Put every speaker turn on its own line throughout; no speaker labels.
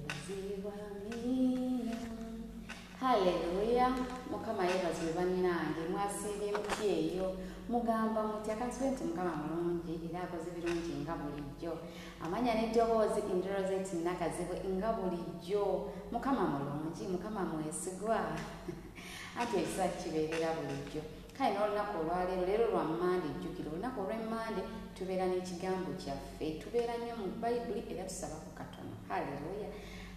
Yebazibwa Haleluya. Mukama yebazibwe bannange mwasiibye muti eyo mugamba muti akasente mukama mulungi era akoze birungi nga bulijjo. Amanya n'eddoboozi indoro zeeti nakazibwe nga bulijjo. Mukama mulungi, mukama mwesigwa ate ekisa kibeerera bulijjo. Kale n'olunaku olwaleero, leero lwa Mande jjukira olunaku olw'Emmande tubeera n'ekigambo kyaffe, tubeera nnyo mu Bayibuli era tusaba ku Katonda. Haleluya.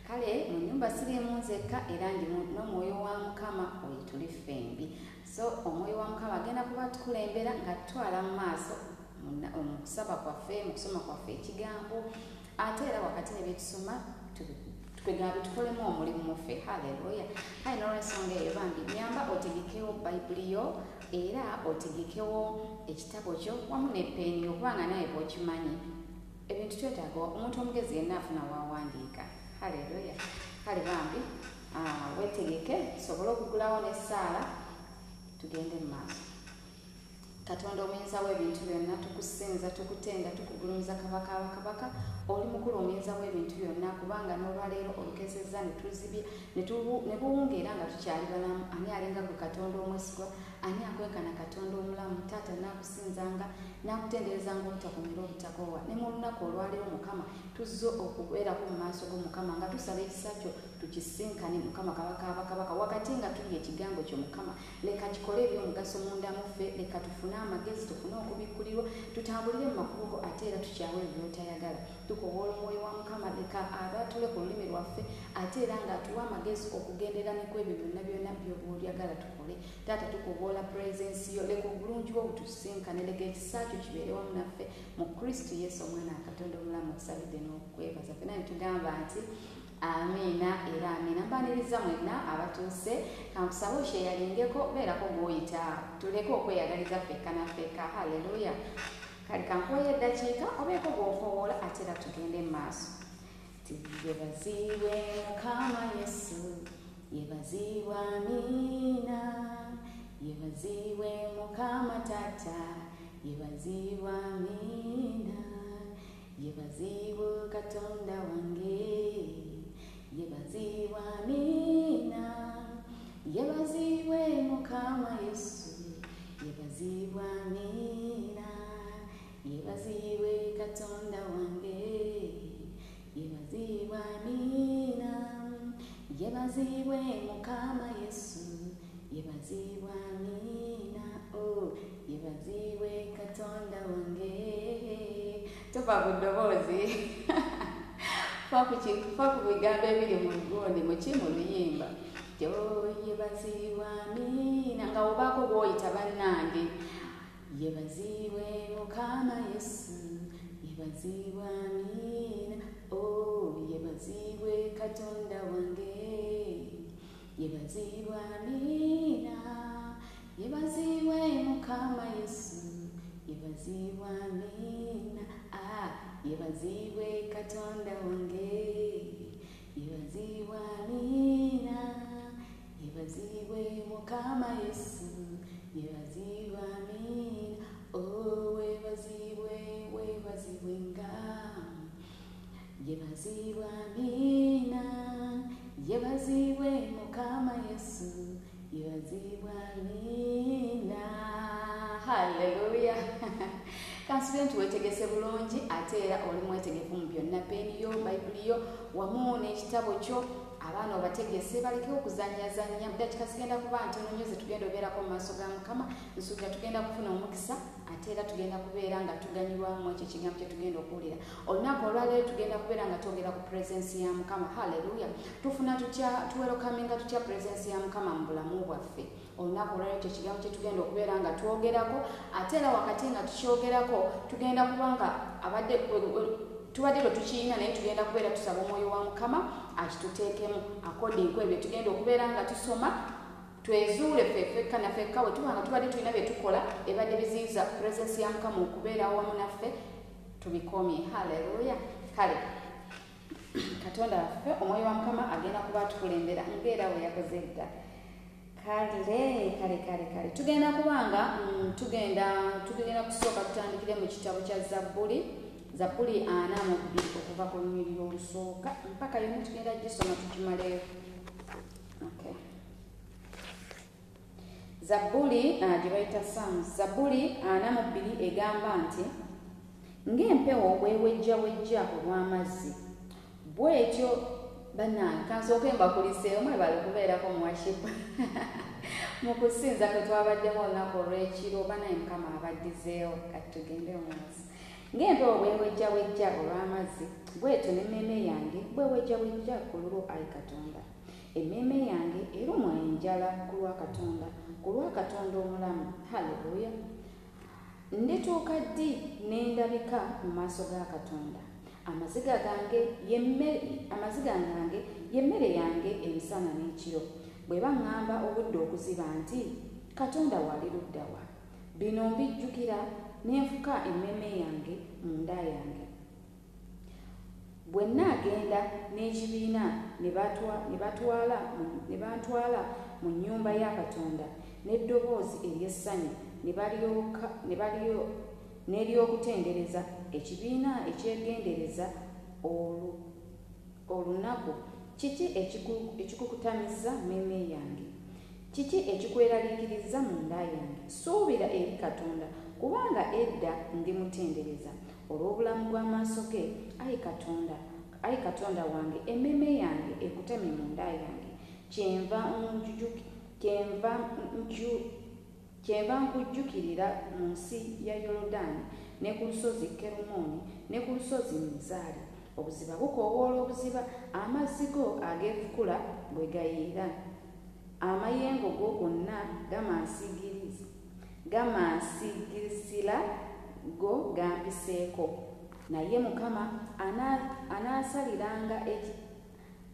Kale mu nnyumba siriimu nzekka era ndi n'omwoyo wa Mukama oyo tuli ffembi. So omwoyo wa Mukama agenda kuba tukulembera nga tutwala mu maaso mu kusaba kwaffe, mu kusoma kwaffe ekigambo, ate era wakati ne byetusoma twegamba tukolemu omulimu muffe. Haleluya. Kale n'olw'ensonga eyo bambi nyamba otegekewo Bayibuli yo era otegekewo ekitabo kyo wamu ne peeni yo kubanga nawe bw'okimanyi ebintu twetaaga omuntu omugezi yenna afuna waawandiika. Haleluya. Kale bambi wetegeke sobole okugulawo n'essaala tugende mu maaso. Katonda omuyinza w'ebintu byonna tukusinza, tukutenda, tukugulumiza kabaka abakabaka, oli mukulu omuyinza w'ebintu byonna kubanga n'olwaleero olukezezza ne tuzibye ne buwungeera nga tukyali balamu. Ani alinga gwe Katonda omwesigwa? Ani akwenkana Katonda omulamu? Taata naakusinzanga naakutenderezanga obutakomera obutakoowa. Ne mu lunaku olwaleero Mukama tuzze okubeerako mu maaso g'Omukama nga tusaba ekisa kyo tukisinkane Mukama kabaka abakabaka wakati nga tuli ekigambo kyo Mukama. Leka kikole eby'omugaso munda muffe, leka tufune amagezi, tufune okubikkulirwa, tutambulire mu makubo ate era tukyawe ebyotayagala. Tukowoola omwoyo wa Mukama, leka abaatule ku lulimi lwaffe ate era ng'atuwa amagezi okugendera ne ku ebyo byonna byonna by'obyagala tukole. Taata tukowoola presence yo, leka obulungi bwo butusinkane, leka ekisa kyo kibeere wamu naffe mu Kristo Yesu omwana wa Katonda omulamu okusabidde n'okwebaza. Ffenna ne tugamba nti amiina era amiina. Mbaniriza mwenna abatuuse kankusaba okyeyalingeko beerako gw'oyita tuleke okweyagaliza ffekka na ffekka. Haleluya. Kale kankuwayo eddakiika obeeko gw'okowoola ate era tugende mu maaso. Yebazibwe Mukama Yesu, yebazibwe amiina, yebazibwe Mukama Taata, yebazibwe amiina, yebazibwe Katonda wange, yebazibwe amiina, yebazibwe Mukama Yesu, yebazibwe amiina, yebazibwe Katonda wange, yebazibwe amiina, yebazibwe Mukama Yesu, yebazibwe amiina, oh yebazibwe Katonda wange. Tova ku ddoboozi fa ku bigambo ebiri mu lugondi mu luyimba. Yebazibwe amiina nga obaako bw'oyita bannange. Yebazibwe Mukama Yesu, yebazibwe amiina, oh yebazibwe Katonda wange, yebazibwe amiina, yebazibwe Mukama Yesu, yebazibwe amiina, yebazibwe Katonda wange, yebazibwe amiina, yebazibwe Mukama Yesu, yebazibwe amiina, oh webazibwe nga yebazibwe amiina, yebazibwe Mukama Yesu, yebazibwe amiina. Haleluya. Kansubire nti weetegese bulungi ate era oli mwetegefu mu byonna, peeni yo, Bayibuli yo wamu n'ekitabo kyo. Abaana obategese balekewo okuzanyazanya. Mudakiika zigenda kuba ntono nnyo ze tugenda obeerako mu maaso ga Mukama. Nsuubira tugenda kufuna omukisa ate era tugenda kubeera nga tuganyulwamu ekyo ekigambo kye tugenda okuwulira. Olunaku olwaleero tugenda kubeera nga twogera ku presence ya Mukama. Haleluya. Tufuna tutya tuwerokaminga tutya presence ya Mukama mu bulamu bwaffe. Olunaku olwaleero ekyo ekigambo kye tugenda okubeera nga twogerako ate era wakati nga tukyogerako tugenda kuba nga tubadde lwe tukiyina naye tugenda kubeera tusaba omwoyo wa Mukama akituteekemu according ku ebyo tugenda okubeera nga tusoma twezuule ffekka na ffekka bwe tuba nga tubadde tulina bye tukola ebadde biziyiza presence ya Mukama okubeera awamu naffe tubikomye. Haleluya. Kale Katonda waffe omwoyo wa Mukama agenda kuba tukulembera ng'era bwe yakoze edda. Kale tugenda kubanga tugenda kusooka tutandikire mu kitabo kya Zabbuli Zabbuli 42 okuva ku lunyiriri olusooka mpaka yonna tugenda gisoma tukimaleyo. Okay. Zabbuli gye bayita Psalms. Zabbuli 42 egamba nti ng'empewo bwewejjawejja olw'amazzi bw'etyo bannange kansooke mbakuliseeyo mwebale okubeerako mu worship mu kusinza kwe twabaddemu olunaku olw'ekiro banaye Mukama abaddizeewo kati tugende mu maaso. Ng'empewo bwewejjawejja olw'amazzi bw'etyo n'emmeeme yange bwewejjawejja ku lulwo Ayi Katonda. Emmeeme yange erumwa enjala ku lwa Katonda omulamu. Haleluya. Ndituuka ddi ne ndabika mu maaso ga Katonda? Amaziga gange yemmere yange emisana n'ekiro. Bwe baŋŋamba obudde okuziba nti Katonda wali ludda wa? Bino mbijjukira ne nfuka emmeeme yange mu nda yange. Bwe nnaagenda n'ekibiina ne bantwala mu nnyumba ya Katonda n'eddoboozi ery'essanyu n'ery'okutendereza ekibiina ekyegendereza olunaku, kiki ekikukutamizza mmeeme yange? Kiki ekikweraliikiriza mu nda yange? Suubira eri Katonda, kubanga edda ndimutendereza olw'obulamu bw'amaaso ge. Ayi Katonda wange, emmeeme yange ekutamye mu nda yange. Kyenva nkujjukirira mu nsi ya Yoludaani ne ku lusozi Kerumooni ne ku lusozi Mizaali. Obuziba bukoowoola obuziba, amazzi go ageefukula bwe gayiira. Amayengo go gonna gamansigirisira go gampiseeko. Naye Mukama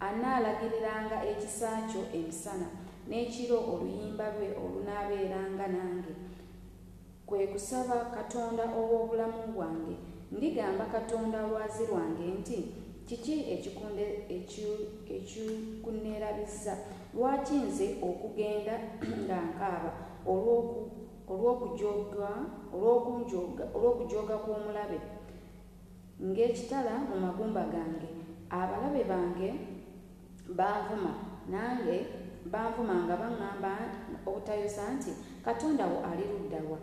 anaalagiranga ekisa kyo emisana n'ekiro, oluyimba lwe olunaabeeranga nange. Kwe kusaba Katonda ow'obulamu bwange. Ndigamba Katonda lwazi lwange nti kiki ekikunneerabizza? Lwaki nze okugenda nga nkaaba olw'okujooga kw'omulabe ng'ekitala mu magumba gange? Abalabe bange banvuma nga baŋŋamba obutayosa nti Katonda wo ali ludda wa?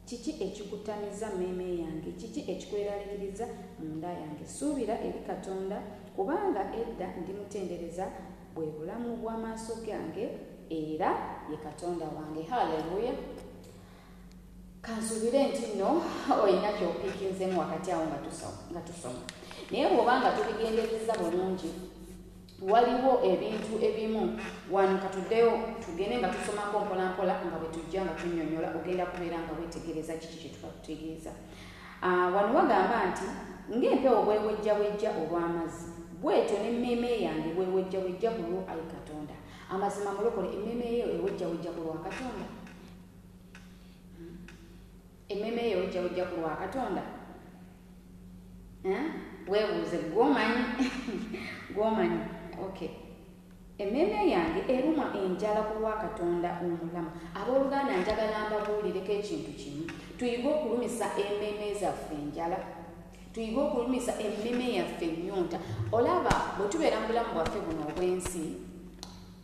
Kiki ekikutamiza mmeeme yange? Kiki ekikweraliikiriza mu nda yange? Suubira eri Katonda, kubanga edda ndimutendereza bwe bulamu bw'amaaso gange, era ye Katonda wange. Haleluya. Kansuubire nti nno olina ky'opiikinzemu wakati awo nga tusoma. Naye bw'obanga tubigendereza bulungi, waliwo ebintu ebimu wano katuddeyo tugende nga tusomako mpolampola nga bwe tujja nga tunnyonnyola, ogenda kubeera nga weetegereza kiki kye tuba tutegeeza. Wano bagamba nti ng'empewo bwewejjawejja olw'amazzi bw'etyo n'emmeeme yange bwewejjawejja ku lwo Ayi Katonda. Amazima mulokole, emmeeme yo ewejjawejja ku lwa Katonda? Emmeeme yo ewejjawejja ku lwa Katonda? Weebuuze, gw'omanyi. Okay. Emmeeme yange erumwa enjala ku lwa Katonda omulamu. Abooluganda njagala mbabuulireko ekintu kimu. Tuyige okulumisa emmeeme zaffe enjala, tuyige okulumisa emmeeme yaffe ennyonta. Olaba bwe tubeera mu bulamu bwaffe buno obw'ensi,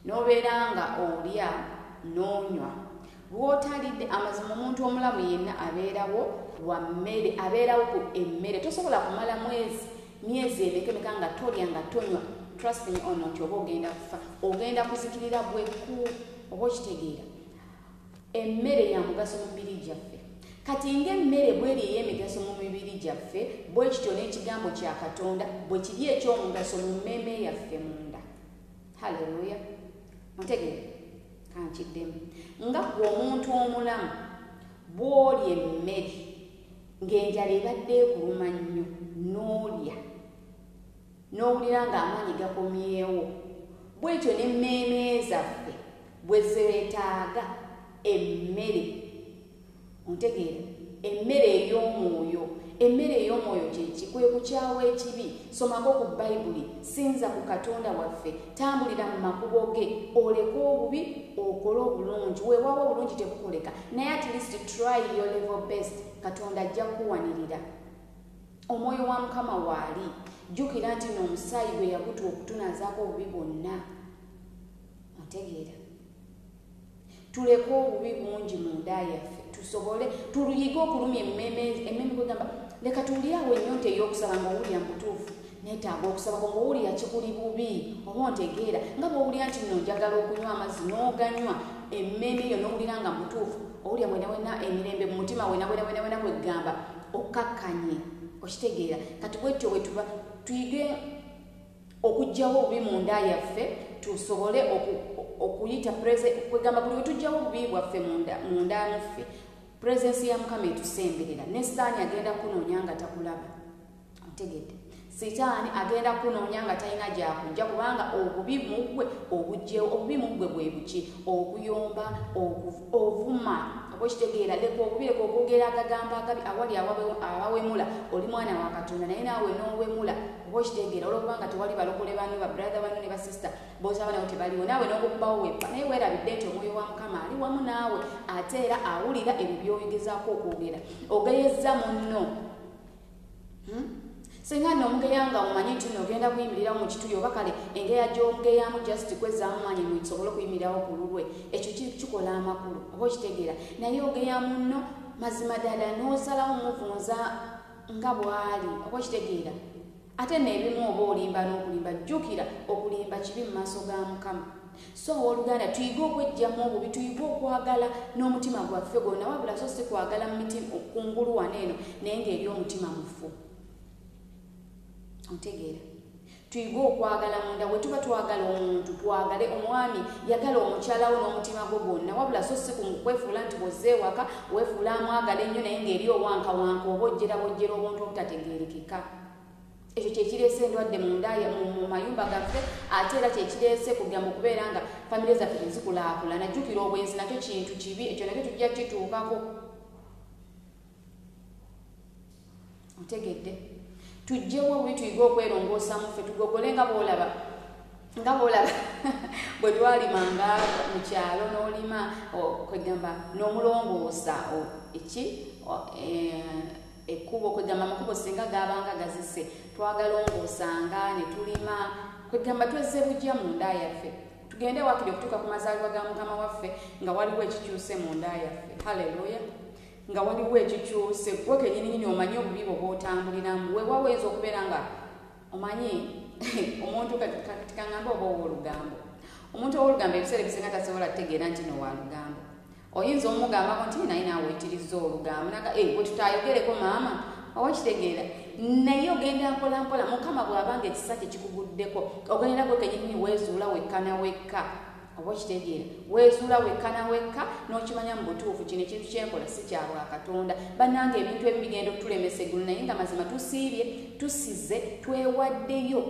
n'obeera nga olya n'onywa, lw'otalidde, amazima omuntu omulamu yenna abeerawo lwa mmere, abeerawo ku emmere. Tosobola kumala myezi emeka nga tolya nga tonywa. Trust me or not, oba ogenda kufa, ogenda kuzikirira bwekku. Oba okitegeera, emmere ya mugaso mu mibiri gyaffe. Kati ng'emmere bw'eri ey'emigaso mu mibiri gyaffe, bwe kityo n'ekigambo kya Katonda bwe kiri eky'omugaso mu mmeeme yaffe munda. Haleluya. Mutegeere? Kankiddemu. Nga gwe omuntu omulamu bw'olya emmere ng'enjala ebadde ekuluma nnyo, n'olya n'owulira ng'amaanyi gakomyewo, bw'etyo n'emmeeme zaffe bwe zeetaaga emmere. Ontegeera? Emmere ey'omwoyo. Emmere ey'omwoyo kye kwe kukyawa ekibi. Somako ku Bayibuli, sinza ku Katonda waffe, tambulira mu makubo ge, oleke obubi okole obulungi. Weewaawo obulungi tebukoleka, naye at least try your level best. Katonda ajja kuwanirira. omwoyo wa Mukama waali jjukira nti n'omusaayi gwe yagutuwa okutunazaako obubi bwonna. Otegeera, tuleke obubi bungi mu nda yaffe tusobole tuluyige okulumya emmeme kwegamba leka tuliawo ennyonta ey'okusaba ng'owulira mu butuufu neetaaga okusabako ng'owulira kikuli bubi oba ontegeera nga bw'owulira nti nno njagala okunywa amazzi n'oganywa emmeme eyo n'owulira nga mu butuufu owulira wenawena emirembe mu mutima wenawena kwegamba okkakkanye. Okitegeera kati bwetyo bwe tuba tuyige okuggyawo obubi mu nda yaffe tusobole okuyita kwegamba buli wetugyawo obubi bwaffe mu nda muffe purezensi ya Mukama etusemberera. Ne Sitaani agenda kunoonya nga takulaba. Otegedde, Sitaani agenda kunoonya nga talina gyakujja kubanga obubi mugwe obugyewo. Obubi mugwe bwe buki? Okuyomba, ovuma. Okitegeera leka obubi leka okwogera agagamba agabi awali awawemula oli mwana wa Katonda naye naawe n'owemula. Oba okitegeera olwokubanga tewali balokole banno babrother banno ne basista bosaba nawe tebaliwo naawe n'okukubawo weppa naye weerabidde nti omwoyo wa Mukama ali wamu naawe ate era awulira ebyo by'oyogezaako okwogera. Ogeyezza munno. Singa nno omugeya nga omanyi nti n'ogenda kuyimirirawo mu kituyo oba kale engeya gy'omugeyamu just kwezzaamu maanyi musobole okuyimirirawo ku lulwe ekyo kikola amakulu. Oba okitegeera naye ogeya munno mazima ddala n'osalawo muvunza nga bw'ali. Oba okitegeera ate n'ebimu oba olimba n'okulimba jjukira okulimba kibi mu maaso ga Mukama. So owooluganda tuyige okweggyamu obubi tuyige okwagala n'omutima gwaffe gwonna wabula so si kwagala kungulu wano eno naye ng'eri omutima mufu. Otegeera tuyige okwagala munda bwe tuba twagala omuntu twagale omwami yagala omukyalawo n'omutima gwo gwonna wabula so si kwefuula nti bw'ozze ewaka weefuula amwagala ennyo naye ng'eri owankawanka oba ojjera obuntu obutategeerekeka. Ekyo kyekireese endwadde mu mayumba gaffe ate era kyekireese kugamba okubeera nga famire zaffe tezikulaakulana. Jjukira obwenzi nakyo kintu kibi ekyo nakyo tujja kituukako. Otegedde tujjewo obubi tuyige okwerongoosa muffe tugogole nga bw'olaba bwe twalimanga mu kyalo n'olima kwegamba n'omulongoosa ekkubo kwegamba amakubo singa gabanga gazise twagalongoosanga ne tulima kwegamba twezze bujja mu nda yaffe tugende wakiri okutuuka ku mazaalibwa ga Mukama waffe nga waliwo ekikyuse mu nda yaffe. Haleluya! Nga waliwo ekikyuse gwe kennyini omanyi obubi bwe bw'otambuliramu weewaweza okubeera nga omanyi omuntu kati kaŋŋambe oba ow'olugambo. Omuntu ow'olugambo ebiseera ebisinga tasobola kutegeera nti no wa lugambo. Oyinza omugambako nti naye naawe oyitirizza olugambo naga bwe tutaayogereko maama oba kitegeera naye ogenda mpolampola Mukama bw'abanga ekisa kye kikuguddeko ogenda gwe kennyini weezuula wekka na wekka. Oba kitegeera weezuula wekka na wekka n'okimanya mu butuufu kino ekintu kyenkola si kya bwa Katonda. Bannange ebintu ebibi bigenda okutulemesa eggulu naye nga mazima tusiibye tusize twewaddeyo.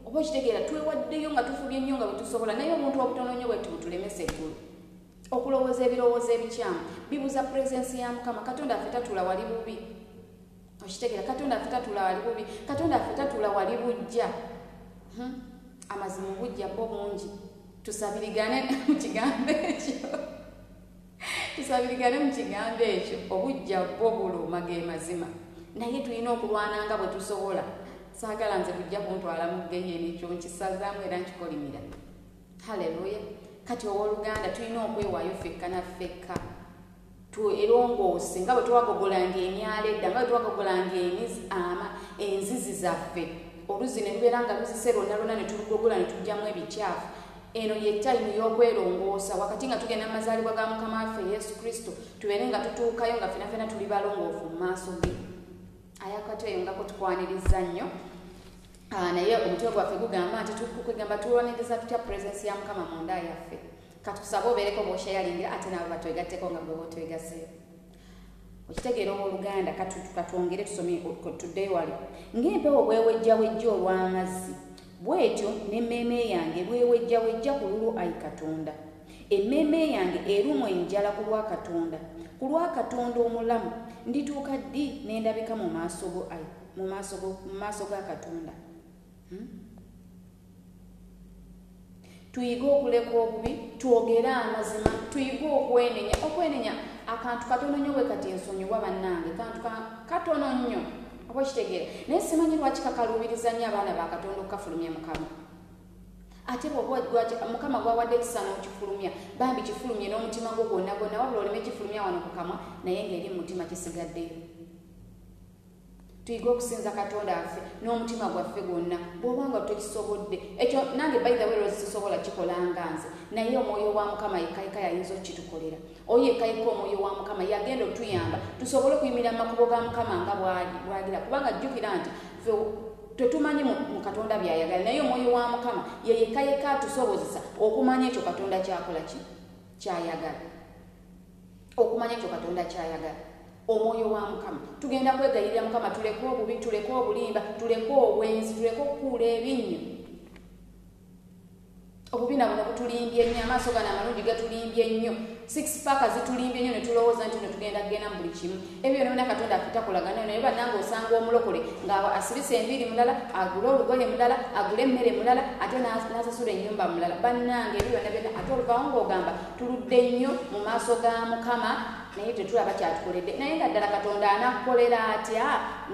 Oba kitegeera twewaddeyo nga tufubye nnyo nga bwe tusobola naye obuntu obutono nnyo bwe butulemesa eggulu. Okulowooza ebirowoozo ebikyamu bibuza purezensi ya Mukama. Katonda affe tatula wali bubi. Okitegeera Katonda affe tatula wali bubi. Katonda affe tatula wali bujja. Amazima obujja bwo bungi. Tusabirigane mu kigambo ekyo. Tusabirigane mu kigambo ekyo obujja bwo buluma ge mazima. Naye tulina okulwana nga bwe tusobola. Saagala nze bujja kuntwala mu ggeye ekyo nkisazaamu era nkikolimira. Haleluya! Kati owooluganda tulina okwewaayo ffekka na ffekka twerongoose nga bwe twagogolanga emyala edda nga bwe twagogolanga enzizi zaffe oluzi ne lubeera nga luzise lwonna ne tulugogola ne tujjamu ebikyafu. Eno ye tayimu y'okwerongoosa wakati nga tugenda mu mazaalibwa ga Mukama waffe Yesu Kristo tubeere nga tutuukayo nga ffenna tuli balongoofu mu maaso ge. Ayakati eyo nga kutukwaniriza nnyo naye omutwe gwaffe gugamba nti tukwegamba tulwaniriza tutya purezensi ya Mukama mu nda yaffe. Katukusabe obeereko bw'oshayalingira ate nabo batwegatteko nga gwe botwegaseeyo. Okitegeera owooluganda katwongere tusome tuddeyo wali ng'empewo bwewejjawejja olw'amazzi bw'etyo n'emmeeme yange bwewejjawejja ku lulwo ayi Katonda. Emmeeme yange erumwa enjala ku lwa Katonda. Ku lwa Katonda omulamu ndituuka ddi ne ndabika mu maaso ga Katonda. Tuyige okuleka obubi twogere amazima tuyige okwenenya akantu katono nnyo bwe kati ensonyiwa bannange kantu katono nnyo oba kitegeera naye simanyi lwaki kakalubiriza nnyo abaana ba Katonda okukafulumya Mukama ate Mukama gwawadde ekisa n'okifulumya bambi kifulumye n'omutima gwo gwonna gwonna wabula oleme kifulumya wano ku kamwa naye ng'eri mu mutima kisigaddeyo tuyiga okusinza Katonda affe n'omutima gwaffe gwonna bw'obanga tokisobodde ekyo nange by the way lwe sisobola kikola nga nze naye omwoyo wa Mukama yekayika yayinza okitukolera oyo yekayika omwoyo wa Mukama yagenda otuyamba tusobole okuyimira mu makubo ga Mukama nga bwagira kubanga jjukira nti ffe tetumanyi mu Katonda byayagala naye omwoyo wa Mukama ye yekayika atusobozesa okumanya ekyo Katonda kyakola kyayagala okumanya ekyo Katonda kyayagala omwoyo wa Mukama tugenda kwegayirira Mukama tuleke obubi tuleke obulimba tuleke obwenzi tuleke okukuula ebinnyo obubi nabwo butulimbye nnyo amaaso gano amalungi gatulimbye nnyo 6 paaka zitulimbye nnyo ne tulowooza nti tugenda kugenda mu buli kimu ebyo byonna Katonda afitakolagana naye bannange osanga omulokole nga asibisa enviiri mulala agule olugoye mulala agule emmere mulala ate n'asasula ennyumba mulala bannange ebyo byonna ate oluvawo ng'ogamba tuludde nnyo mu maaso ga Mukama naye tetulaba kyatukoledde naye nga ddala Katonda anakukolera atya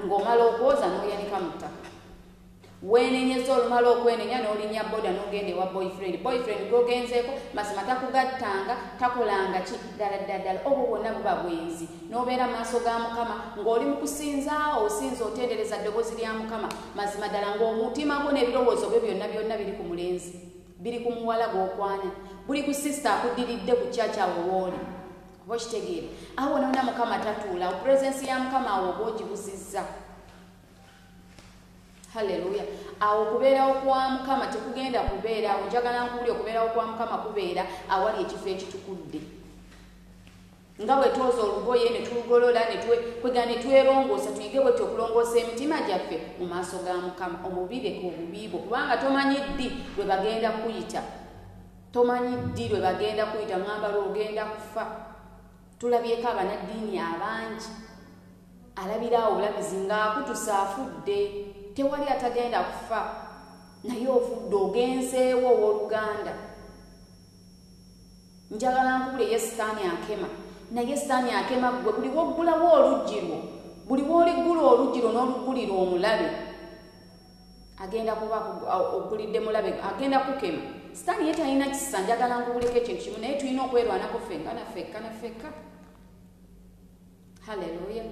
ng'omala okwoza n'oyanika mu ttaka weenenyeza olumala okwenenya n'olinnya boda n'ogenda ewa boyfriend gwogenzeeko mazima takugattanga takolanga ki ddala obwo bwonna buba bwenzi n'obeera mu maaso ga Mukama ng'oli mu kusinza osinza otendereza ddoboozi lya Mukama mazima ddala ng'omutima gwo n'ebirowoozo byo byonna biri ku mulenzi biri ku muwala gw'okwana buli ku sisita akuddiridde ku kyakyawe wooli oba okitegeera awo nonna Mukama tatuula purezensi ya Mukama awo oba ogibuzizza haleluya awo okubeerawo kwa Mukama tekugenda kubeera awo njagala nkuwuli okubeerawo kwa Mukama kubeera awali ekifo ekitukudde nga bwe twoza olugoye ne tulugolola kwega ne twerongoosa tuyige bwetyo okulongoosa emitima gyaffe mu maaso ga Mukama omubireko obubiibwo kubanga tomanyi ddi lwe bagenda kuyita ngamba lwogenda kufa tulabyeko abanaddiini abangi alabirawo obulabizi ng'akutusa afudde tewali atagenda kufa naye ofudde ogenzeewo owooluganda njagala nkuwule ye sitaani akema naye sitaani akema gwe buli woggulawo oluggi lwo buli wooligula oluggi lwo n'olugulira omulabe agenda kuba oggulidde mulabe agenda kukema sitaani ye talina kisa njagala nkuwuleko ekintu kimu naye tulina okwerwanako ffekka haleluya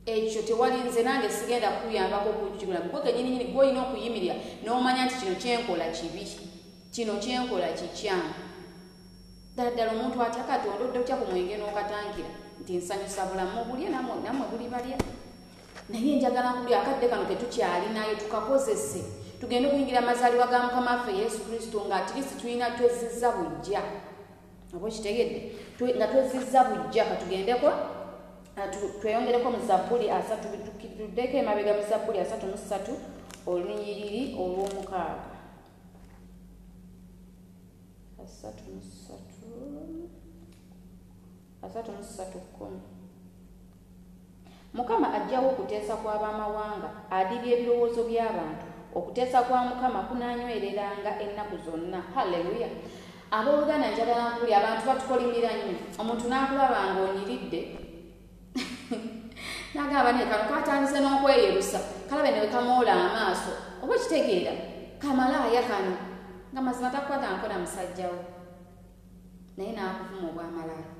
ekyo tewali nze nange sigenda kuyambako okukigula gwe kenyininyini gwolina okuyimirira n'omanya nti kino kyenkola kibi kino kyenkola kikyamu ddala omuntu atya Katonda odde otya ku mwenge n'okatankira nti nsanyusa bulamu bulye nammwe buli balya naye njagala nkuli akadde kano ketukyalinayo tukakozese tugende okuyingira amazaalibwa ga Mukama waffe Yesu Kristo nga atirisi tulina twezizza bujja oba okitegedde nga twezizza bujja katugendeko tweyongereko mu Zabbuli 3 tuddeko emabega mu Zabbuli 33 olunyiriri olw'omukaaga 33:10 Mukama ajjawo okuteesa kw'abamawanga adibya ebirowoozo by'abantu okuteesa kwa Mukama kunaanywereranga ennaku zonna haleluya abooluganda njagala nkuli abantu batukolimira nnyo omuntu n'akulaba ng'onyiridde nagamba naye kano katandise n'okweyerusa kalabe ne kamoola amaaso oba kitegeera kamalaaya kano nga mazima takwata nkola musajjawo naye n'akuvuma obwamalaaya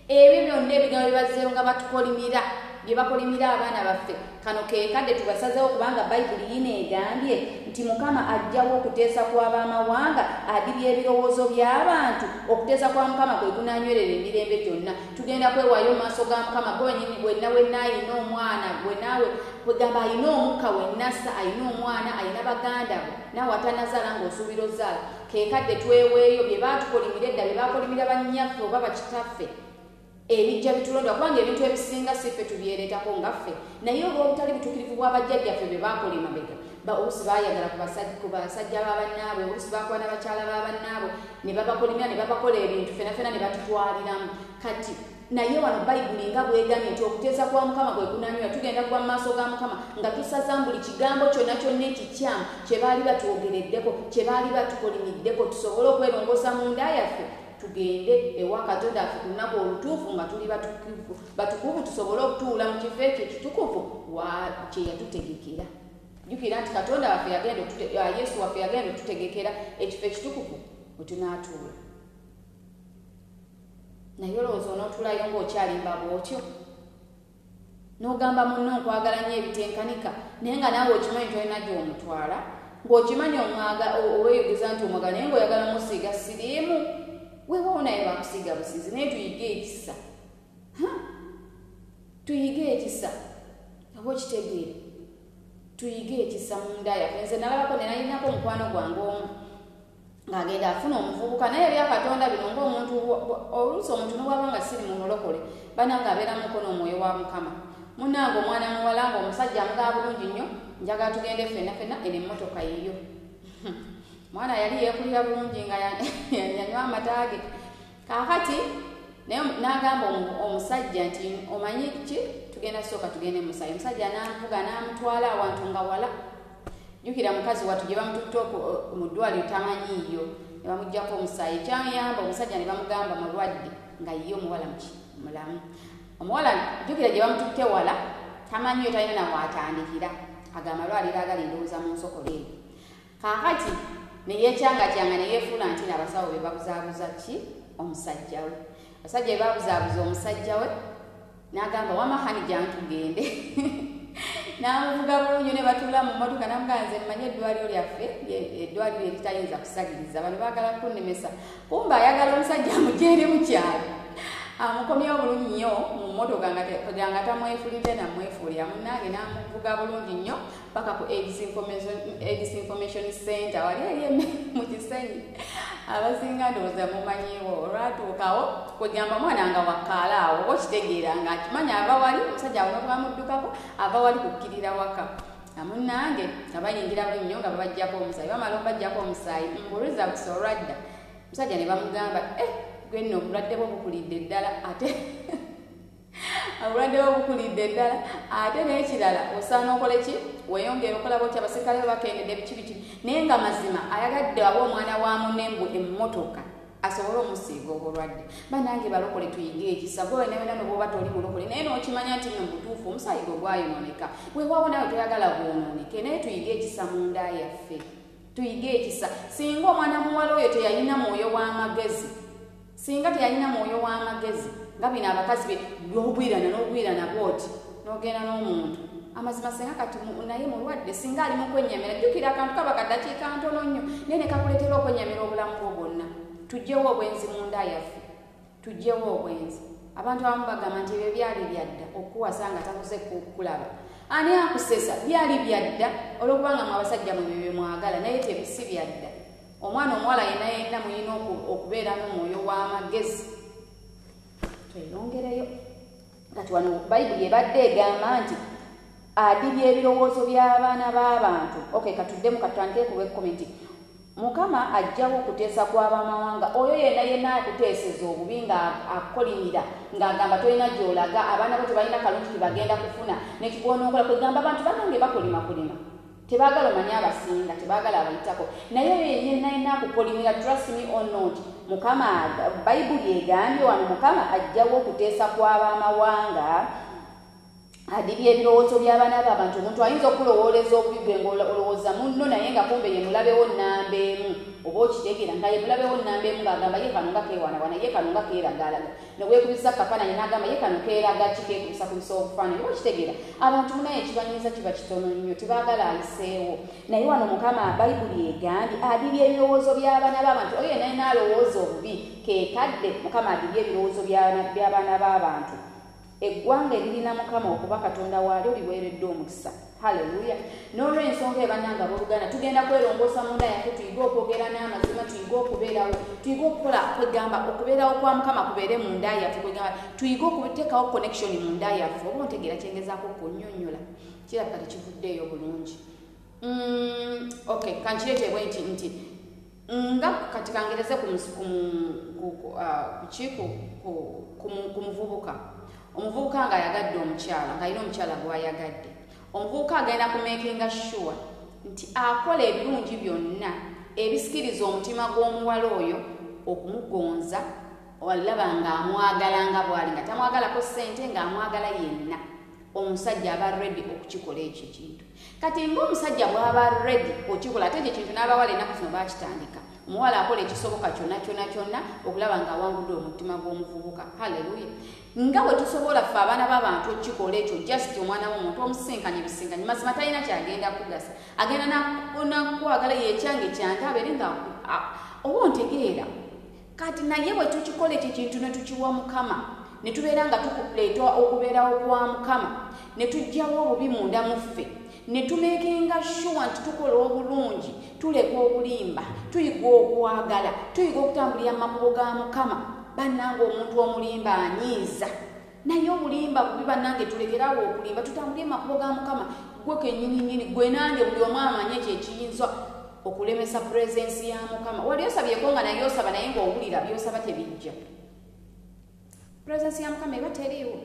ebyo byonna ebigambo byebazeewo nga batukolimira bye bakolimira abaana baffe kano keekadde tubasazeewo kubanga bayibuli yineegambye nti Mukama ajjawo okuteesa kw'abamawanga adibya ebirowoozo by'abantu okuteesa kwa Mukama kwe kunaanywerera emirembe gyonna tugenda kwewaayo mu maaso ga Mukama gwenyini wenna ayina omwana gwe naawe kwegamba ayina omukka wennassa ayina omwana ayina baganda bo naawe atanazaala ng'osuubira ozaala keekadde tweweeyo bye baatukolimira edda bye bakolimira bannyaffe oba bakitaffe ebijja bitulonda kubanga ebintu ebisinga siffe tubyereetako nga ffe naye olw'obutali butuukirivu bw'abajjajjaffe bye baakolima bega oluusi baayagala ku basajja b'abannaabwe oluusi baakwana bakyala b'abannaabwe ne babakolimira ne babakola ebintu fenafena ne batutwaliramu kati naye wano bayibuli nga bwegamye nti okuteesa kwa Mukama kwe kunaanywerera tugenda kuba mu maaso ga Mukama nga tusazamu buli kigambo kyonna ekikyamu kye baali batwogereddeko kye baali batukolimiddeko tusobole okwerongoosa mu nda yaffe tugende ewa Katonda affe ku lunaku olutuufu nga tuli batukuvu tusobole okutuula mu kifo ekyo ekitukuvu kye yatutegekera. Jjukira nti Katonda waffe Yesu waffe yagenda otutegekera ekifo ekitukuvu we tunaatuula. Naye olowooza onootulayo ng'okyalimba bw'otyo n'ogamba munno nkwagala nnyo ebitenkanika naye nga naawe okimanyi tolina gy'omutwala, ng'okimanyi oweeyogeza nti omwagala naye ng'oyagala musiiga siriimu. Weewaawo naye bakusiiga busiizi naye tuyige ekisa. Tuyige ekisa oba okitegeera, tuyige ekisa munda yaffe. Nze nalabako ne nalinako omukwano gwange omu ng'agenda afuna omuvubuka naye ebya Katonda bino ng'omuntu oluusi omuntu n'obwaba nga siri mu mulokole bananga abeera mukono omwoyo wa Mukama. Munnange omwana muwala ng'omusajja amugaba bulungi nnyo, njagala tugende ffenna eno emmotoka yiyo. Mwana yali yeekulira bulungi nga yanywa amata ge. Kaakati naye n'agamba omusajja nti omanyi ki tugenda sooka tugende Musaayi. Omusajja n'amuvuga n'amutwala awantu nga wala. Jjukira mukazi wattu gye bamututte mu ddwaliro tamanyiiyo ne bamuggyako Musaayi. Kyamuyamba omusajja ne bamugamba mulwadde nga yiyo omuwala mulamu. Omuwala jjukira gye bamututte wala tamanyiiyo, talina na waatandikira. Agamba malwaliro agali ndowooza mu Nsokolo eyo. Kaakati ne yeekyangatyanga ne yeefuula nti abasawo be babuzaabuza ki omusajja we. Abasajja be babuzaabuza omusajja we n'agamba wamahani gyange tugende. N'amuvuga bulungi ne batuula mu mmotoka n'amugamba nze mmanyi eddwaliro lyaffe eddwaliro eritayinza kusagiriza bano baagala kunnemesa. Kumbe ayagala omusajja amugyere mu kyalo amukomyewo bulungi nnyo mu mmotoka nga tamwefulidde namwefuulira. Munnange n'amuvuga bulungi nnyo paka ku AIDS Information Center wali eri mu Kisenyi. Abasinga ndowooza mumanyiiwo. Olwatuukawo kwegamba mwana nga wakaala awo oba okitegeera nga akimanya ava wali omusajja awo n'obwamuddukako ava wali kukkirira waka. Munnange nga bayingira bulungi nnyo nga babaggyako omusaayi. Bamala obaggyako omusaayi mbuliza busa olwadda omusajja ne bamugamba gwe nno obulwadde bwo bukulidde ddala ate obulwadde bwo bukulidde ddala ate n'ekirala osaana okole ki weeyongera okolaba otya abasirikale be bakendedde biki naye nga mazima ayagadde aba omwana wa munembu emmotoka asobole omusiiga obulwadde. Bannange balokole tuyige ekisa gwe wena bw'oba toli mulokole naye n'okimanya nti nno butuufu omusaayi gwe gwayonooneka. Weewaawo nawe toyagala gwonooneke naye tuyige ekisa munda yaffe. Tuyige ekisa. Singa omwana muwala oyo teyalina mwoyo w'amagezi, singa teyalina mwoyo w'amagezi nga bino abakazi be n'ogwirana bwoti n'ogenda n'omuntu amazima singa kati naye mulwadde singa ali mu kwennyamira. Jjukira akantu kaba kaddakiika ntono nnyo naye ne kakuleetera okwennyamira obulamu bwo bwonna. Tuggyewo obwenzi munda yaffe, tuggyewo obwenzi. Abantu abamu bagamba nti ebyo byali byadda okuwasa nga takuze kulaba. Ani akusesa byali byadda olwokubanga mu abasajja mwe bye mwagala naye tebisi byadda. Omwana omuwala yenna muyina okubeera n'omwoyo w'amagezi. Tweyongereyo kati wano Bayibuli ebadde egamba nti adibya ebirowoozo by'abaana b'abantu. Katuddemu katutandike ku komenti. Mukama ajjawo okuteesa kw'abamawanga. Oyo yenna akuteeseza obubi nga akolimira ng'agamba tolina gy'olaga abaana bo tebalina kalungi tebagenda kufuna nekigwonookola kwegamba abantu banange bakolima tebaagala omanye abasinga tebaagala abayitako naye yenna akukolimira. Trust me or not, Mukama Bayibuli egambye wano Mukama ajjawo okuteesa kw'abamawanga adibya ebirowoozo by'abaana b'abantu. Omuntu ayinza okulowooleza obubi bwe ng'olowooza munno naye nga kumbe ye mulabewo nnamba emu oba okitegeera nga ye mulabewo nnamba emu ng'agamba ye kano nga keewanawana ye kano nga keeragalaga ne weekubisa kafaananyi n'agamba ye kano keeraga ki keekubisakubisa obufaananyi oba okitegeera. Abantu munaye ekibanyiiza kiba kitono nnyo tebaagala ayiseewo. Naye wano Mukama Bayibuli egambye adibya ebirowoozo by'abaana b'abantu. Oyo yenna alowooza obubi keekadde Mukama adibya ebirowoozo by'abaana b'abantu. Eggwanga eririna Mukama okuba Katonda waalyo liweereddwa omukisa. Haleluya. N'olw'ensonga ebannanga abooluganda tugenda kwerongoosa munda yaffe tuyige okwogera n'amazima tuyige okubeerawo tuyige okukola kwegamba okubeerawo kwa Mukama kubeere munda yaffe kwegamba tuyige okuteekawo connection munda yaffe. Oba ontegeera kyengezaako okunnyonnyola kirabika tekivuddeeyo bulungi. Kankireete bwe nti nga kati kangereze ku muvubuka. Omuvubuka nga ayagadde omukyala ng'alina omukyala gw'ayagadde. Omuvubuka agenda kumeekinga sure nti akola ebirungi byonna ebisikiriza omutima gw'omuwala oyo okumugonza walaba ng'amwagala nga bw'ali nga tamwagalako ssente ng'amwagala yenna omusajja aba ready okukikola ekyo ekintu kati ng'omusajja bw'aba ready okikola ate ekyo ekintu n'abawala ennaku zino baakitandika omuwala akola ekisoboka kyonna okulaba ng'awangudde omutima gw'omuvubuka haleluya nga bwe tusobola ffe abaana b'abantu okukikola ekyo just omwana w'omuntu omusinkanye businkanye mazima talina kyagenda kugasa agenda nakwagala yekyange kyange abeere nga oba ontegeera kati naye bwe tukikola ekyo ekintu ne tukiwa mukama ne tubeera nga tukuleeta okubeerawo kwa mukama ne tujjawo obubi munda mu ffe ne tumeekinga shuwa nti tukola obulungi tuleka obulimba tuyiga okwagala tuyiga okutambulira mu makubo ga mukama bannange omuntu omulimba anyiiza naye obulimba bubi bannange tulekerawo okulimba tutambulire mu makubo ga mukama gwe kennyininyini gwe nange buli omu amanye ekyo ekiyinza okulemesa purezensi ya mukama wali osabyeko nga naye osaba naye ng'owulira byosaba tebijja purezensi ya mukama eba teriiwo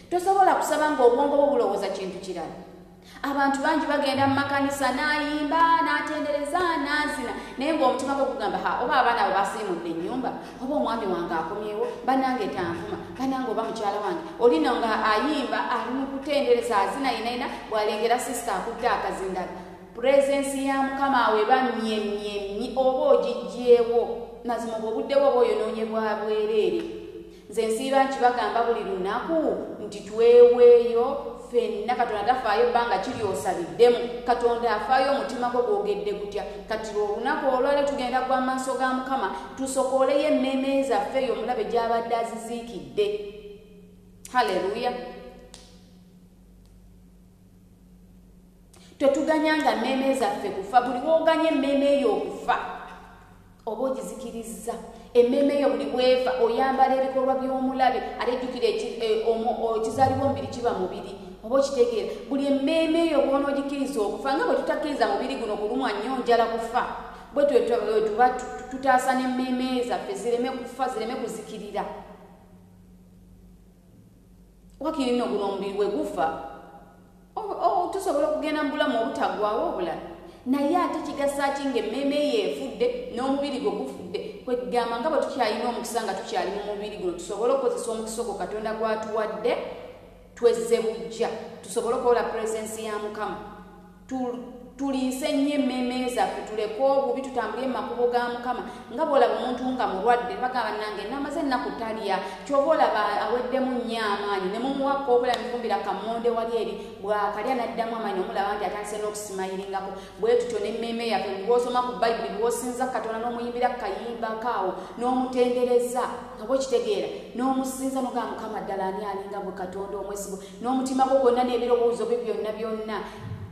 tosobola kusaba ng'obwongo bwo bulowooza kintu kirala abantu bangi bagenda mu makanisa n'ayimba n'atendereza n'azina naye ng'omutima gwe gugamba oba abaana abo basiimudde ennyumba oba omwami wange akomyewo bannange tanvuma bannange oba mukyala wange olina nga ayimba ali mu kutendereza azina yenayina bw'alengera sisita akutte akazindala purezensi ya mukama awe bamyemyemyi oba ogijjeewo mazima oba obuddewo oba oyonoonye bwa bwereere nze nsiiba nkibagamba buli lunaku nti tweweeyo ffenna katonda tafaayo ebbanga kiri osabiddemu katonda afaayo omutima gwo gwogedde gutya kati olunaku olwale tugenda gwa mu maaso ga mukama tusokoleyo emmeeme zaffe eyo omulabe gy'abadde aziziikidde haleluya tetuganyanga mmeeme zaffe kufa buli wooganya emmeeme eyo okufa oba ogizikiriza emmeeme eyo buli bweva oyambala ebikolwa by'omulabe ate ejjukira ekizaalibwa omubiri kiba mubiri oba okitegeera buli emmeeme eyo bwona ogikiriza okufa nga bwe tutakkiriza mubiri guno kulumwa nnyo njala kufa bwe tuba tutaasa n'emmeeme zaffe zireme kufa zireme kuzikirira wakiri nno guno omubiri bwe gufa tusobola okugenda mu bulamu obutaggwawo obulala naye ate kigasa ki ng'emmeeme eyo efudde n'omubiri gwe gufudde kwegamba nga bwe tukyalina omukisa nga tukyali mu mubiri guno tusobole okukozesa omukisa ogwo katonda gwatuwadde twezze bujja tusobole okukola purezensi ya mukama tuliise nnyo emmeeme zaffe tuleke obubi tutambulire mu makubo ga mukama nga bw'olaba omuntu nga mulwadde bagamba nange namaze ennaku talya kyova olaba aweddemu nnyo amaanyi ne mumuwakka obula mifumbira kammonde wali eri bw'akalya n'addamu amaanyi omulaba nti atandise n'okusimayiringako bwe tutyo n'emmeeme yaffe bw'osoma ku bayibuli bw'osinza katonda n'omuyimbira kayimba kaawo n'omutendereza nga bw'okitegeera n'omusinza n'ogamba mukama ddala ani alinga bwe katonda omwesigwa n'omutima gwo gwonna n'ebirowoozo bye byonna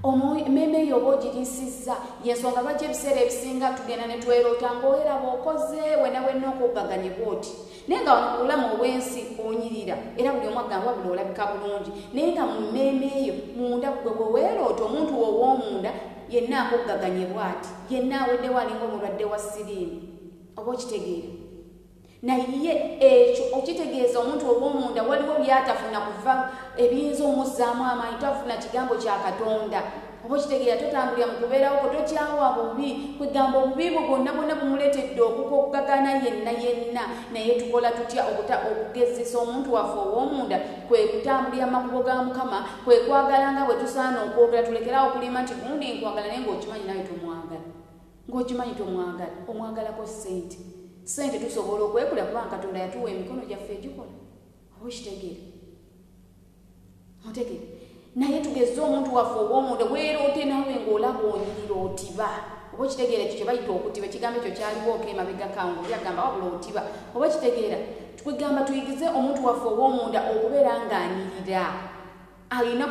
emmeeme eyo oba ogiriisizza yensonga lwaki ebiseera ebisinga tugenda ne tweroota ng'oweraba okoze wenna okugaganye bwoti naye nga obulamu obw'ensi onyirira era buli omu agamba wabula olabika bulungi naye nga mu mmeeme eyo munda gwe bweweeroota omuntu ow'omunda yenna akugaganye bw'ati yenna aweddewo alinga omulwadde wa siriimu oba okitegeera naye ekyo okitegeeza omuntu ow'omunda waliwo byatafuna kuva ebiyinza omuzzaamu amaanyi tafuna kigambo kya katonda oba okitegeera totambulira mu kubeerawo tokyawa bubi kwegamba obubi bwo bwonna bumuleetedde okugagana yenna naye tukola tutya okugezesa omuntu waffe ow'omunda kwe kutambulira mu makubo ga mukama kwe kwagala nga bwe tusaana okwogera tulekerawo okulima nti gundi nkwagala naye ng'okimanyi nawe tomwagala ng'okimanyi tomwagala omwagalako ssente tusobola okwekula kubanga katonda yatuwa emikono gyaffe egikola oba okitegeera otegeera naye tugeze omuntu waffe ow'omunda weeroote naawe ng'olaba onyirira otiba oba okitegeera ekyo kye bayita okutiba ekigambo ekyo kyaliwo ok'emabega kangu lyagamba wabula otiba oba okitegeera twegamba tuyigize omuntu waffe ow'omunda okubeera ng'anyirira alina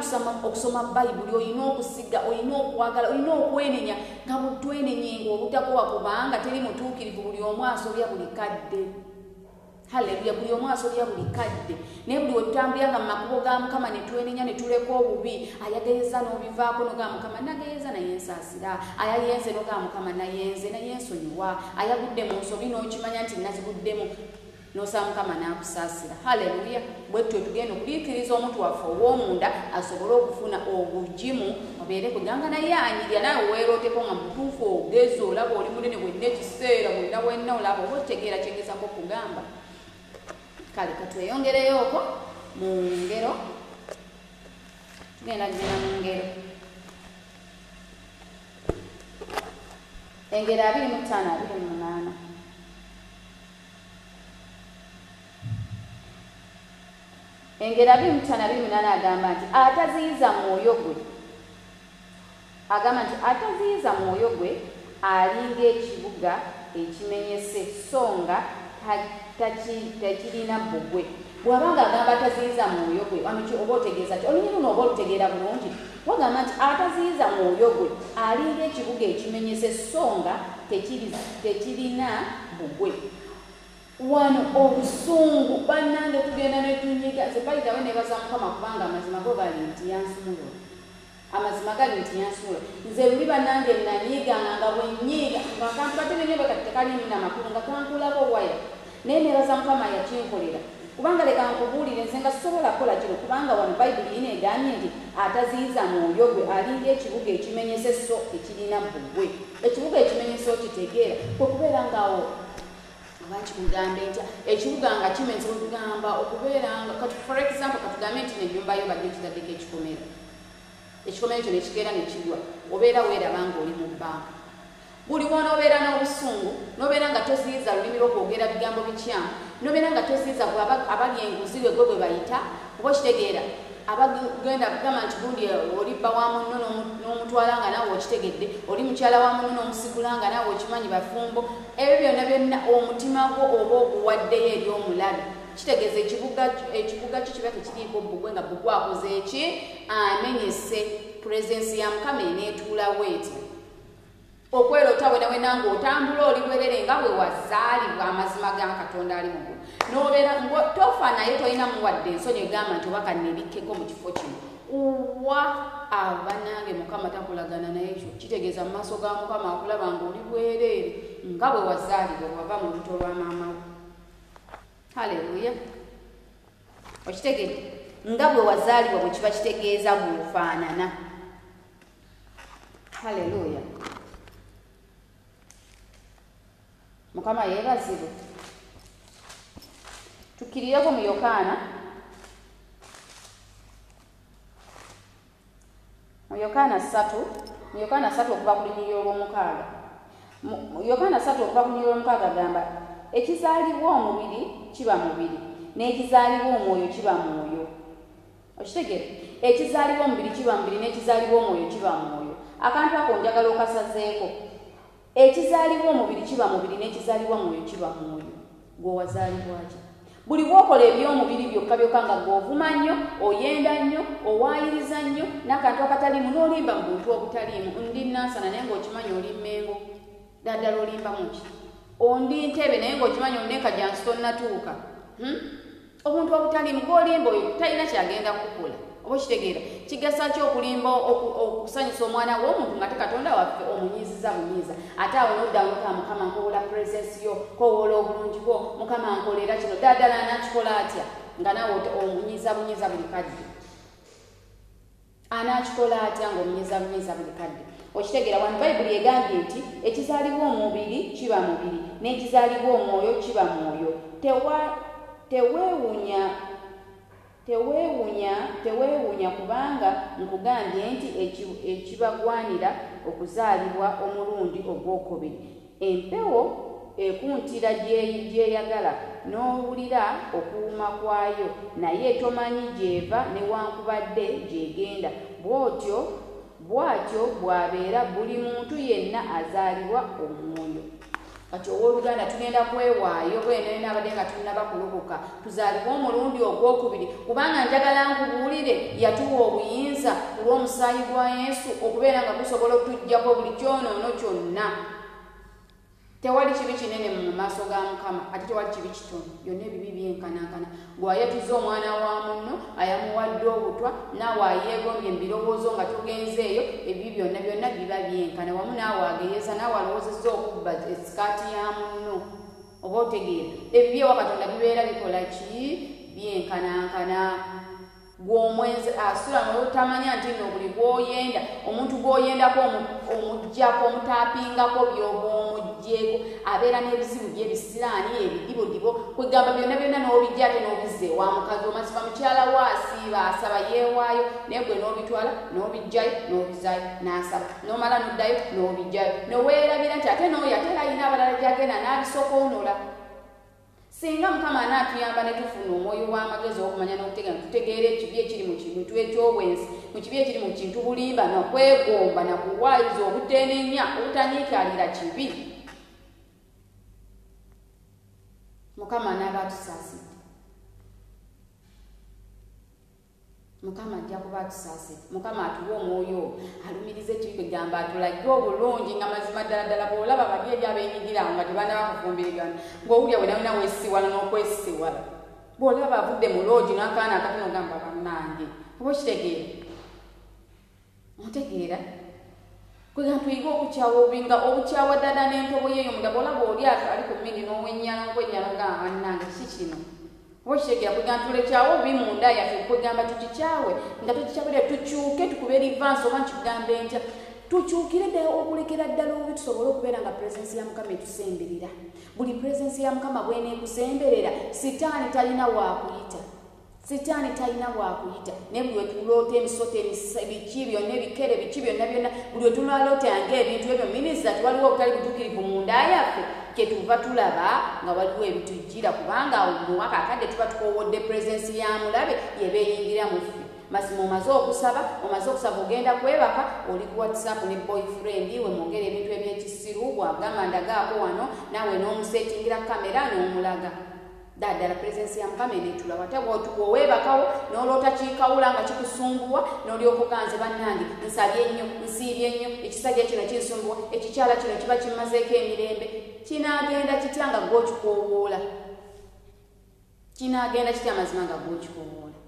okusoma bayibuli olina okusiga olina okwagala olina okwenenya nga butwenenye ng'obutakowa kubanga teri mutuukirivu buli omu asobya buli kadde haleluya buli omu asobya buli kadde naye buli we tutambulira nga mu makubo ga mukama ne twenenya ne tuleka obubi ayagayeza n'obivaako n'ogamba mukama nagayeza naye nsaasira ayayenze n'ogamba mukama nayenze naye nsonyiwa ayagudde mu nsobi n'okimanya nti naziguddemu n'osaba Mukama n'akusaasira. Haleluya. Bwe tutyo tugenda okuliikiriza omuntu waffe ow'omunda asobole okufuna obugimu obeere kuganga naye anyirya nawe weerooteko nga mutuufu ogezi olaba oli munene bwenna ekiseera bwonna bwenna olaba oba otegeera kyegezako okugamba. Kale katweyongereyooko mu ngero, tugenda mu ngero. Engero 25-28. Engero 25-28 agamba nti ataziyiza mwoyo gwe, agamba nti ataziyiza mwoyo gwe alinga ekibuga ekimenyese so nga tekirina bbugwe. Bw'abanga agamba ataziyiza mwoyo gwe oba otegeeza ti olunyi luno oba olutegeera bulungi, wagamba nti ataziyiza mwoyo gwe alinga ekibuga ekimenyese so nga tekirina bbugwe. Wano obusungu bannange tugenda ne tunyiga nze bayitawe ne baza Mukama kubanga amazima go gali nti yansumula, amazima gali nti yansumula. Nze luli bannange nanyiiganga nga bwenyiiga akantu katenenye bakati tekalimu namakulu nga kankulako waya naye ne baza Mukama yakinkolera kubanga leka nkubuulire nze nga sisobola kukola kino kubanga wano bayibuli ine egambye nti ataziyiza mwoyo gwe alinga ekibuga ekimenyese so ekirina bbugwe. Ekibuga ekimenyese okitegeera kwe kubeera ngaawo bakikugambe ntya ekibuga nga kimenze okugamba okubeera nga kati for example katugambe nti n'ennyumba yo badde kitaddeko ekikomera, ekikomera ekyo nekikeera nekigwa, obeera weeraba ng'oli mu bbanka. Buli wonoobeera n'obusungu n'obeera nga toziyiza lulimi lw'okwogera bigambo bikyamu, n'obeera nga toziyiza gwe abali enguzi lwe gwe bwe bayita oba okitegeera abagenda kugamba nti gundi olibba wa munno n'omutwala nga naawe okitegedde, oli mukyala wa munno n'omusigula nga naawe okimanyi bafumbo. Ebyo byonna byonna omutima gwo oba oguwaddeyo eri omulabi, kitegeeza ekibuga kyo kiba tekiriiko bbugwe nga bbugwe akoze eki amenyese purezensi ya Mukama eneetuulawo etya. Okwerota wenawena ng'otambula oli bwerere nga bwe wazaalibwa amazima ga Katonda ali mu ggulu n'obeera tofa naye tolina muwadde ensonyi egamba nti oba kannebikkeko mu kifo kino. Uwa abanange Mukama takulagana naye ekyo kitegeeza mu maaso ga Mukama akulaba ng'oli bwereere nga bwe wazaalibwa wava mu lubuto lwa maama wo. Haleluya. Okitegedde nga bwe wazaalibwa bwe kiba kitegeeza bw'ofaanana. Haleluya. Mukama yeebazibwe. Tukkirireko mu Yokaana, mu Yokaana 3 okuva ku lunyiriri olw'omukaaga. Yokaana 3 okuva ku lunyiriri olw'omukaaga agamba ekizaalibwa omubiri kiba mubiri n'ekizaalibwa omwoyo kiba mwoyo. Okitegere ekizaalibwa omubiri kiba mubiri n'ekizaalibwa omwoyo kiba mwoyo. Akantu ako njagala okasazeeko. Ekizaalibwa omubiri kiba mubiri n'ekizaalibwa mwoyo kiba mwoyo. Gwe wazaalibwa ki? Buli bwokola eby'omubiri byokka byokka nga gw'ovuma nnyo, oyenda nnyo, owaayiriza nnyo n'akantu akataliimu n'olimba mu buntu obutaliimu. Ndi Nansana naye ng'okimanyi oli Mmengo, ddala olimbamu ki? Ondi Ntebe naye ng'okimanyi oluneka jansi tonnatuuka. Obuntu obutaliimu gw'olimba oyo talina kyagenda kukola. Oba kitegeera kigasa ki okulimba okusanyusa omwana w'omuntu nga te Katonda waffe omunyiiziza bunyiiza ate awo n'oddamu ka Mukama nkowola purezensi yo kowola obulungi bwo Mukama nkolera kino ddala anakikola atya nga nawe omunyiiza bunyiiza buli kadde. Anakikola atya ng'omunyiiza bunyiiza buli kadde. Okitegeera wano Bayibuli egambye nti ekizaalibwa omubiri kiba mubiri n'ekizaalibwa omwoyo kiba mwoyo. Teweewuunya kubanga nkugambye nti ekibagwanira okuzaalibwa omulundi ogwokubiri. Empewo ekuntira gyeyagala n'owulira okuwuuma kwayo naye tomanyi gy'eva newankubadde gy'egenda. Bw'atyo bw'abeera buli muntu yenna azaalibwa omwoyo. Kati owooluganda tugenda kwewaayo bwene n'abadde nga tunnaba kulokoka tuzaalibwa omulundi ogwokubiri kubanga njagala nkubuulire yatuwa obuyinza ku lw'omusaayi gwa Yesu okubeera nga gusobola okutuggyako buli kyonoono kyonna. Tewali kibi kinene mu maaso ga Mukama ate tewali kibi kitono, byonna ebibi byenkanankana. Gwe ayatuza omwana wa munno ayamuwadde obutwa naawe ayeegombye embirowoozo nga tugenzeeyo ebibi byonna biba byenkana wamu naawe ageyeeza naawe alowoozezza okubba esikaati ya munno. oba otegeera ebibyewa katonda bibeera bikola ki byenkanankana gw'omwenzi asula n'otamanya nti nno buli gwoyenda omuntu gwoyendako omujjako omutaapingako byoba omugjeeko abeera n'ebizibu byebisiraani ebidibudibo kwegamba byonna byonna n'obijja ate n'obizza ewa mukazi omasiba mukyala wo asiiba asaba yeewaayo naye gwe n'obitwala n'obijjayo n'obizaayo n'asaba n'omala n'oddayo n'obijjayo neweerabira nti ate n'oyo ate era ayina abalala gyagenda n'abisokoonola. Singa Mukama anaatuyamba ne tufuna omwoyo w'amagezi okumanya n'okutegeera tutegeera ekibi ekiri mu kintu eky'obwenzi mu kibi ekiri mu kintu bulimba n'okwegomba na kuwaayiza obuteenenya obutanyiikalira kibi, Mukama anaaba atusaasidde. Mukama ajja kuba atusaasidde. Mukama atuwe omwoyo alumiriza ekibi kwegamba atulage obulungi nga mazima ddala ddala bw'olaba bali eri abeenyigira nga tebanaba kufumbirigana ng'owulya bwe nawe weesiwala n'okwesiwala bw'olaba avudde mu loogi n'akaana akatono gamba bannange oba okitegeera otegeera kwegamba tuyige okukyawa obinga obukyawa ddala n'entobo yeeyo munda bw'olaba oli ali ku mmindi n'owenya n'ogamba bannange kiki kino okitegera kwegamba tulekyawo obi munda yaffe kwegamba tukikyawe nga tukikyawulira tukyuke tukube rivansi oba nkigambe ntya tukyukire ddala okulekera ddala obi tusobole okubeera nga puresensi ya Mukama etusemberera. Buli puresensi ya Mukama bw'eneekusemberera sitaani talina waakuyita, sitaani talina waakuyita naye buli wetuloota emisoto biki byonna ebikere biki byonna byonna buli wetunalootanga ebintu ebyo minisita tiwaliwo obutali butuukirivu munda yaffe kyetuva tulaba nga waliwo ebitujjira kubanga muwaka akadde tuba tukowodde puresensi ya mulabe yebeeyingira mu ffe. Mazima omaze okusaba ogenda kwebaka oli ku WhatsApp ne boyfriend we mwongera ebintu ebyekisiru bwagamba ndagaako wano naawe n'omusetingira kamera n'omulaga ddala puresensi ya Mukama eneetula wate bw'oweebakawo n'oloota kiikawula nga kikusumbuwa n'olyoka oganze bannange nsabye ennyo nsiibye ennyo ekisajja kino kinsumbuwa ekikyala kino kiba kimazeeko emirembe kinaagenda kitya nga gw'okikoowoola, kinaagenda kitya amazima nga gw'okikoowoola.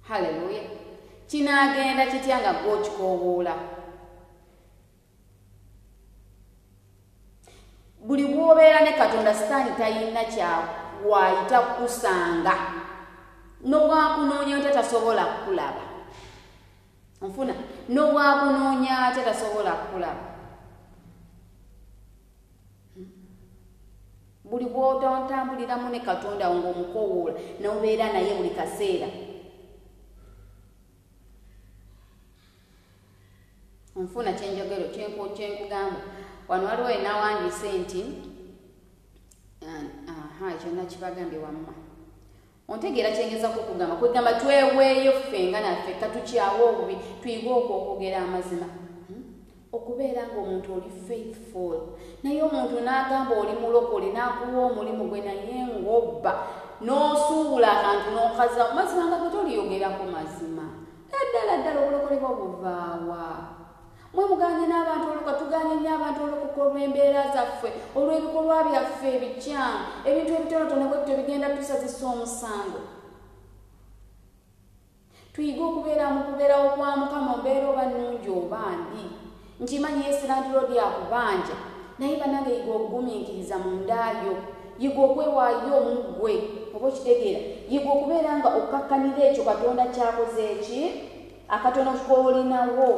Haleluya. Kinaagenda kitya nga gw'okikoowoola. Buli bw'obeera ne Katonda sitaani talina kyawaayita kukusanga n'obwakunoonya ate tasobola kukulaba. Onfuna n'obwakunoonya ate tasobola kukulaba. Buli bw'otambuliramu ne Katonda ng'omukoowoola n'obeera naye buli kaseera. Onfuna kyenjogero kyenkugamba wano waliwo enawandiise nti ekyo nakibagambye wamma ontegeera kyengezako okugamba kwegamba tweweeyo ffenga naffe katukyawo obubi tuyige okwogera amazima okubeera ng'omuntu oli faithful naye omuntu n'agamba oli mulokole n'akuwa omulimu gwe naye ng'obba n'osuubula akantu n'okaza mazima nga gwe toliyogerako mazima ddala obulokole bwa buvaawa. Mwe muganye n'abantu oluka tuganye nnyo abantu olukuka olw'embeera zaffe olw'ebikolwa byaffe ebikyamu ebintu ebitonotono bwe bityo bigenda tusazisa omusango. Tuyige okubeera mu kubeerawo kwa Mukama obeera oba nnungi oba mbi. Nkimanyi Yesu landiroodi akubanja naye bannange yiga okugumiikiriza mundaayo, yiga okwewaayo omuggwe oba okitegeera, yiga okubeera nga okkakkanira ekyo Katonda kyakoze eki akatono k'olinawo.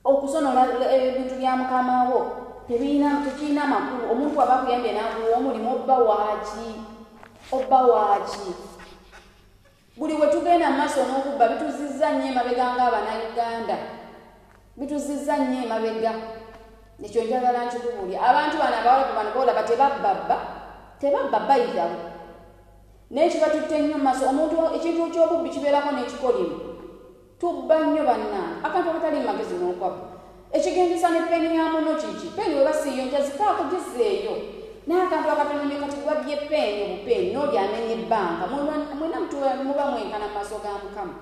Okusonola ebintu bya Mukama wo tekirina makulu. Omuntu aba akuyambye n'akuwa omulimu obba waaki. Buli we tugenda mu maaso n'okubba bituzizza nnyo emabega ng'Abannayuganda, bituzizza nnyo emabega. Ekyo njagala nkikubuulya abantu bano abawalabu bano boolaba tebabba bayitawo naye kibatutte nnyo mu maaso. Omuntu ekintu ky'obubbi kibeerako n'ekikolimu tubba nnyo bannange akantu akatali mu magezi n'okwabba ekigendesa ne peni ya muno kiki peni we basiyonja zikaako gizeeyo n'akantu akatono nnyo kati gwabye peni obupeni n'oli amenya ebbanga mwena muba mwenkana mu maaso ga Mukama.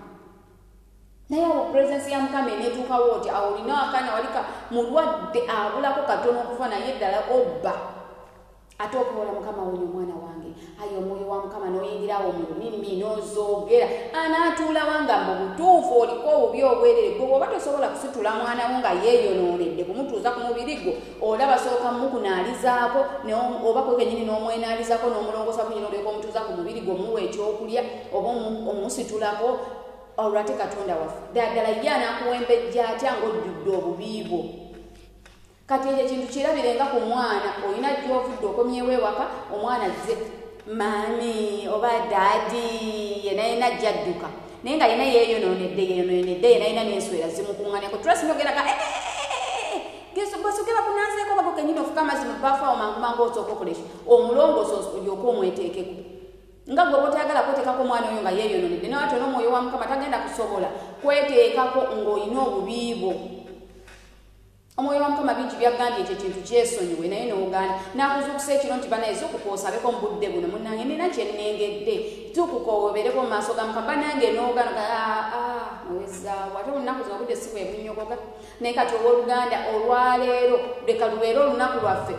Naye awo puresensi ya Mukama eneetuukawo oti awo olina akaana walika mulwadde abulako katono okufa naye ddala obba ate okuwola mukama wonyo omwana wange ayo omwoyo wa mukama n'oyingirawo mu lulimi n'ozoogera anaatuula wanga mu butuufu oliko obubi obwerere gwe bw'oba tosobola kusitula mwana wo nga yeeyonoonedde kumutuuza ku mubiri gwo olaba sooka mumukunaalizaako oba kwe kenyini n'omwenaalizaako n'omulongosa kunyina olyoka omutuuza ku mubiri gwo omuwa ekyokulya oba omusitulako olwate katonda waffe ddala ye anaakuwembejja atya ng'ojjudde obubi bwo kati ekyo kintu kirabirenga ku mwana olina gy'ovudde okomyewo ewaka omwana azze maami oba daadi yenayina ajja adduka naye nga yina yeeyonoonedde yenayina n'enswera zimukuŋŋanyako tulasinogeraga basogera kunanzeeko bago kenyini ofuka amazzi mu baafu awo mangumangu osooka okolesha omulongoosa olyoka omweteekeko nga gwe botayagala kweteekako omwana oyo nga yeeyonoonedde nawate n'omwoyo wa mukama tagenda kusobola kweteekako ng'olina obubi bwo omwoyo wa mukama bingi byagambye ekyo kintu kyesonyiwe naye n'ogaana n'akuzuukusa ekiro nti banaye zuukuka osabeko mu budde buno munnange nina kyennengedde zuukuka obereko mu maaso ga mukama banange n'ogaana nawezaawo ate olunaku zino budde si bwe bunyogoga naye kati olw'oluganda olwaleero leka lubeere olunaku lwaffe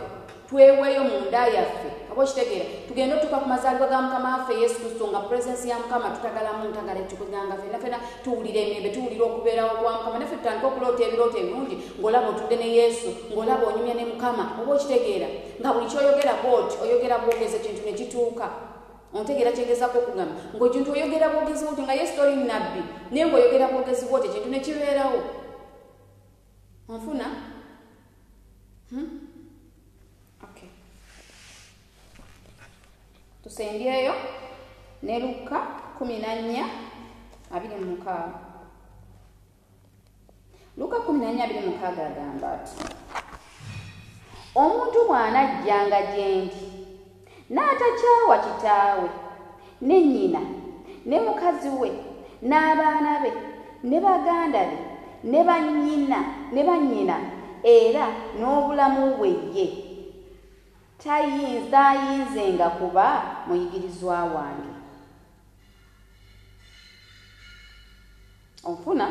tweweeyo mu nda yaffe oba okitegeera tugende otuuka ku mazaalibwa ga mukama waffe yesu kristo nga puresensi ya mukama tutagalamu ntagala etukuganga fenna fenna tuwulira emirembe tuwulira okubeerawo kwa mukama naffe tutandika okuloota ebirooto ebirungi ng'olaba otudde ne yesu ng'olaba onyumya ne mukama oba okitegeera nga buli kyoyogera bwoti oyogera bwogezi ekintu ne kituuka ontegeera kyegezaako okugamba ng'ekintu oyogera bwogezi bwoti nga yesu toli nabbi naye ng'oyogera bwogezi bwoti ekintu ne kibeerawo onfuna tusembyeyo ne Luka 14:26 Luka 14:26 agamba ati omuntu bw'anajjanga gye ndi n'atakyawa kitaawe ne nnyina ne mukazi we n'abaana be ne baganda be ne bannyina era n'obulamu bwe ye tayinzenga kuba muyigirizwa wange. Onfuna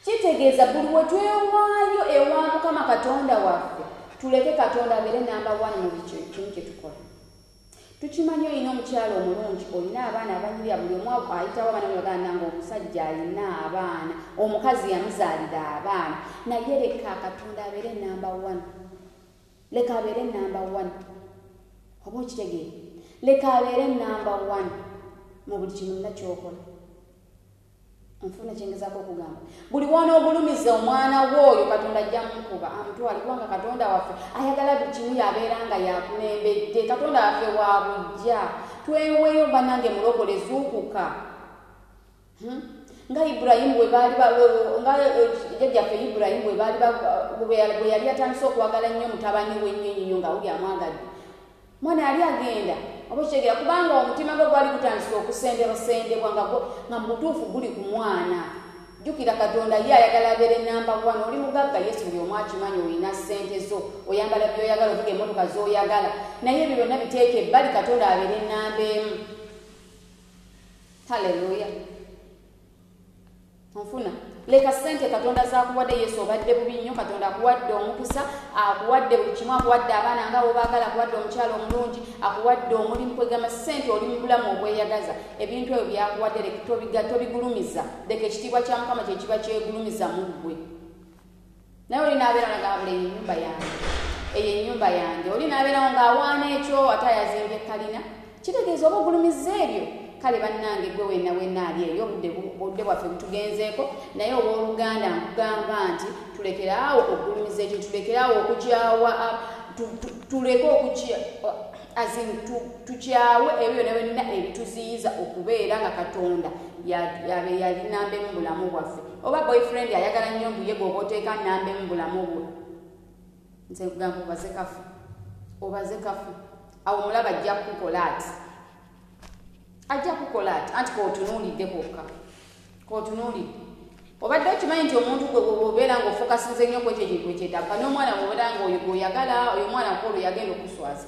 kitegeeza buli we twewaayo ewa mukama katonda waffe tuleke katonda abeere namba 1 mu kimu kye tukola. Tukimanyi olina omukyalo omulungi, olina abaana abanyirira, buli omu ayitawo abaana bagamba nga omusajja alina abaana, omukazi yamuzaalira abaana, naye leka katonda abeere namba 1. Leka abeere namba 1. Oba okitegeera? Leka abeere namba 1 mu buli kimu kyokola. Onfuna kyengezaako okugamba. Buli w'onoogulumiza omwana w'oyo katonda ajja mukuba amutwale, kubanga katonda waffe ayagala buli kimu yabeera nga yakulembedde. Katonda waffe wa bujja. Tweweeyo bannange mulokole zuukuka. Nga Ibulayimu bwe baali nga jjajjaffe Ibulayimu bwe yali atandise okwagala nnyo mutabani we ennyo nga uli amwagadde. Mwana yali agenda oba kitegeera kubanga omutima gwe gwali gutandise okusendebwasendebwa nga mu butuufu guli ku mwana. Jjukira katonda ye ayagala abeere namba 1. Oli mugagga Yesu buli omu akimanyi, olina ssente zo, oyambala by'oyagala, ovuga emmotoka z'oyagala, naye ebyo byonna biteeke ebbali, katonda abeere namba 1. Haleluya. Onfuna leka ssente katonda z'akuwadde. Yesu obadde bubi nnyo, katonda akuwadde omukisa, akuwadde buli kimu, akuwadde abaana nga bw'obaagala, akuwadde omukyalo omulungi, akuwadde omulimu kwegamba ssente, oli mu bulamu obweyagaza. Ebintu ebyo byakuwadde leka tobigulumiza. Leka ekitiibwa kya Mukama kye kiba kyegulumiza mu ggwe. Naye oli n'abeera nagamba eyo ennyumba yange, eyo ennyumba yange. Oli n'abeerawo ng'awaana ekyo ate ayazimbye kalina. Kitegeeza oba ogulumiza ebyo. Kale bannange gwe wenna ali eyo obudde bwaffe butugenzeeko, naye obooluganda nkugamba nti tulekeraawo okugulumiza ekyo, tulekeraawo okukyawa, tuleke tukyawe ebyo byonna ebituziyiza okubeera nga katonda yali namba mu bulamu bwaffe. Oba boyfriend ayagala nnyo mbuye gwoba oteeka namba mu bulamu bwe, nze nkugamba obaze kafu awo mulaba ajja kukola ati. Ajja kukola ati anti k'otunuulidde kwokka, k'otunuulidde. Obadde okimanyi nti omuntu gwe bw'obeera ng'ofokasize nnyo ku ekyo ekintu ekyetaaga, n'omwana bw'obeera ng'oyagala, oyo omwana gw'olwo yagenda okuswaza.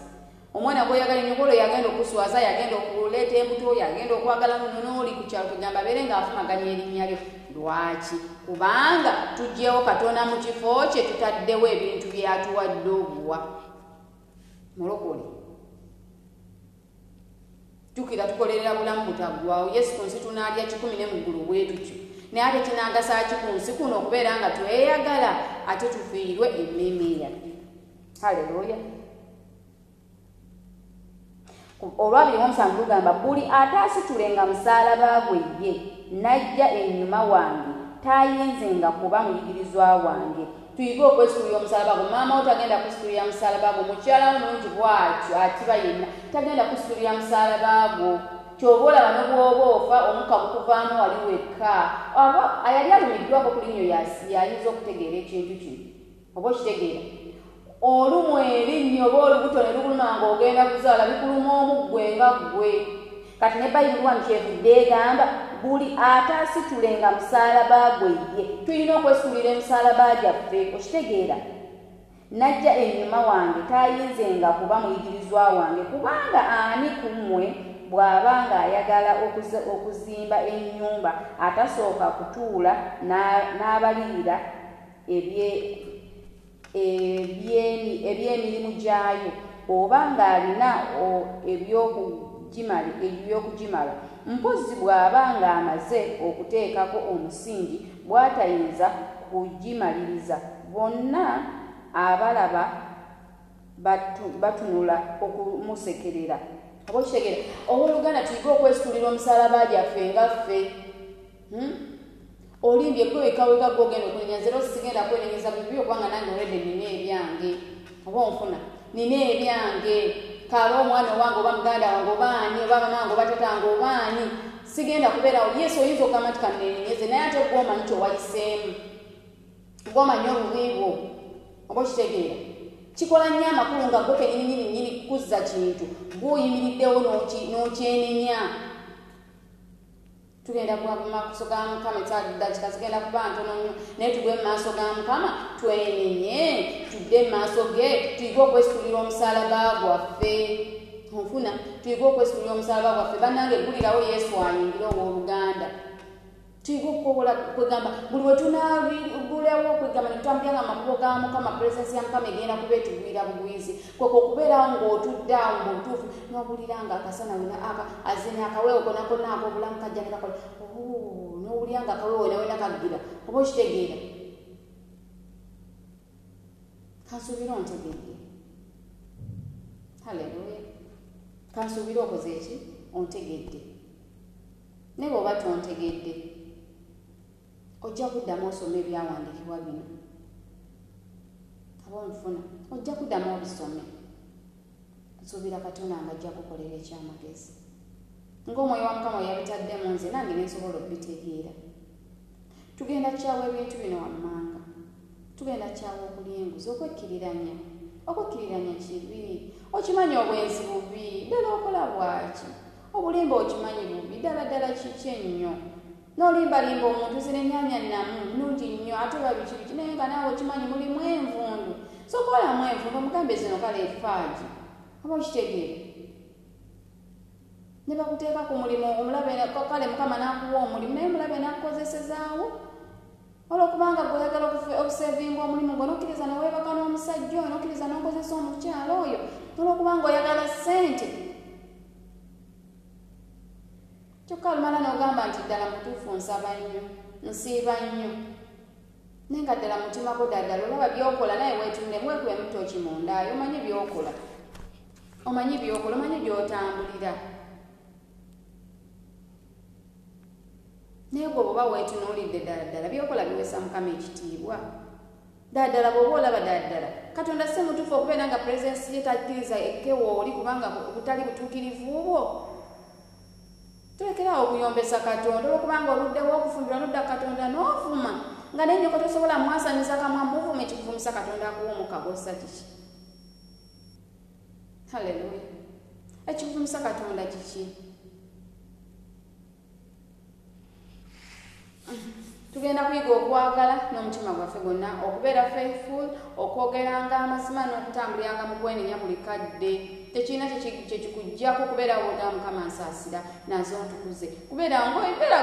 Omwana gw'oyagala ennyo gw'olwo yagenda okuswaza, yagenda okuleeta embuto, yagenda okwagala muno n'oli ku kyalo tugamba abeere ng'afumaganya erinnya lyo. Lwaki? Kubanga tuggyewo katonda mu kifo kye, tutaddewo ebintu by'atuwadde obuwa. mulokole tukira tukolerera bulamu butaggwawo yesu ku nsi tunaalya 10 mu ggulu bwe tutyo naye ate kinagasa ki ku nsi kuno okubeera nga tweyagala ate tufiirwe emmeeme yaffe. Haleluya. Olwabiri omusanvu lugamba buli ataasitulenga musaalaba gwe ye najja ennyuma wange taayinzenga kuba muyigirizwa wange. Tuyige okwesitulira omusalaba gwo. Maama wo tagenda kusitulira musalaba gwo, mukyala wo mulungi bw'atyo atiba yenna tagenda kusitulira musalaba gwo. Ky'oba olaba ne bw'oba ofa omukka gukuvaamu wali wekka. Aba yali alumiddwako ku linnyo yayinza okutegeera ekintu kino oba okitegeera. Olumu erinnyo oba olubuto ne lukuluma ng'ogenda kuzaala bikuluma omuggwe nga ggwe. Kati ne Bayibuli wano kyevudde egamba buli ataasitulenga musaalaba gwe ye. Tulina okwesitulira emisaalaba gyaffe okitegeera. Najja ennyuma wange taayinzenga kuba muyigirizwa wange kubanga ani ku mmwe bw'aba ng'ayagala okuzimba ennyumba atasooka kutuula n'abalirira eby'emirimu gyayo oba ng'alina eby'okugimala mpozi bw'aba ng'amaze okuteekako omusingi bw'atayinza kugimaliriza. Bonna abalaba batunula okumusekerera. Oba okitegeera owooluganda tuyige okwesitulira omusalaba gyaffe nga ffe. Olimbye gwe wekaweka gwogenda okunenya nzero sigenda kwenenyeza bibyo kubanga nange olwedde nina ebyange oba onfuna nina ebyange kale omwana owange oba muganda wange oba ani oba mama wange oba tata wange oba ani sigenda kubeera yesu oyinza okugamba nti kanenenyeze naye ate gwomanyi kyowayiseemu gwomanyi obubi bwo oba okitegeera kikola nnyo amakulu nga gwe kenyininyini kuzza kintu gw'oyimiriddewo n'okyenenya. Tugenda kuba mu maaso ga Mukama ekyaddaakika zigenda kuba ntono nnyo naye tugwe mu maaso ga Mukama twenenye tudde mu maaso ge tuyige okwesitulira omusalaba gwaffe. Onfuna tuyige okwesitulira omusalaba gwaffe. Bannange eggulirawo yesu ayingire owooluganda. Tuyige okukobola kwegamba buli we tunaagulawo okwegamba ne tutambulira amakubo ga Mukama puresensi ya Mukama egenda kuba etugwira bugwizi kwekwo okubeerawo ng'otudde awo ng'otuufu n'owulira nga akasana wena azina akaweewo konakona ak'obulamu kajja ne kakola n'owulira nga akaweewo nawena kaggira oba okitegeera. Kansuubire ontegedde. Haleluya. Kansuubire okoze eki ontegedde. Ne bw'oba tontegedde ojja kuddamu osome ebyawandiikibwa bino aba onfuna ojja kuddamu obisome. Nsuubira Katonda nga ajja kukolera ekyamagezi ng'omwoyo wa Mukama we yabitaddemu nze nange ne nsobola okubitegeera. Tugenda kukyawa ebintu bino wammanga. Tugenda kukyawa okulya enguzi okwekkiriranya kibi. Okimanyi obwenzi bubi ddala okola bwaki. Obulimba okimanyi bubi ddala kiki ennyo. N'olimbalimba omuntu zira ennyaanya nnamu nnungi nnyo ate oba biki naye nga naawe okimanyi mulimu envundu. So kolamu envundu omugambe zino kale efaaji oba okitegeera. Ne bakuteeka ku mulimu omulabe kale Mukama n'akuwa omulimu naye omulabe n'akukozesezaawo olwokubanga gwe oyagala okusevinga omulimu gwo n'okkiriza ne weebaka n'omusajja oyo n'okkiriza n'okozesa omukyala oyo olwokubanga oyagala ssente. Kyokka lumala n'ogamba nti ddala mutuufu nsaba nnyo nsiiba nnyo naye nga ddala mutima gwo ddala olaba by'okola naye weetunde weekuba emutooki mundaayo omanyi by'okola omanyi gy'otambulira. Naye gwe bw'oba weetunuulidde ddala by'okola biweesa Mukama ekitiibwa. Ddala bw'oba olaba ddala Katonda si mutuufu okubeera nga purezensi ye takkiriza ekkewo oli kubanga butali butuukirivu bwo. Tulekerawo okuyombesa Katonda olwokubanga oluddewo okufumbirwa n'odda Katonda n'ovuma nga naye nnyoko tosobola mwasamiza kamwa muvume ekikuvumisa Katonda akuwa omukagosa kiki. Haleluya. Ekikuvumisa Katonda kiki? Tugenda kuyiga okwagala n'omutima gwaffe gwonna okubeera faithful okwogeranga amazima n'okutambuliranga mu kwenenya buli kadde. Tekirina kyekikuggyako okubeera wooga Mukama nsaasira nazo ntukuze kubeera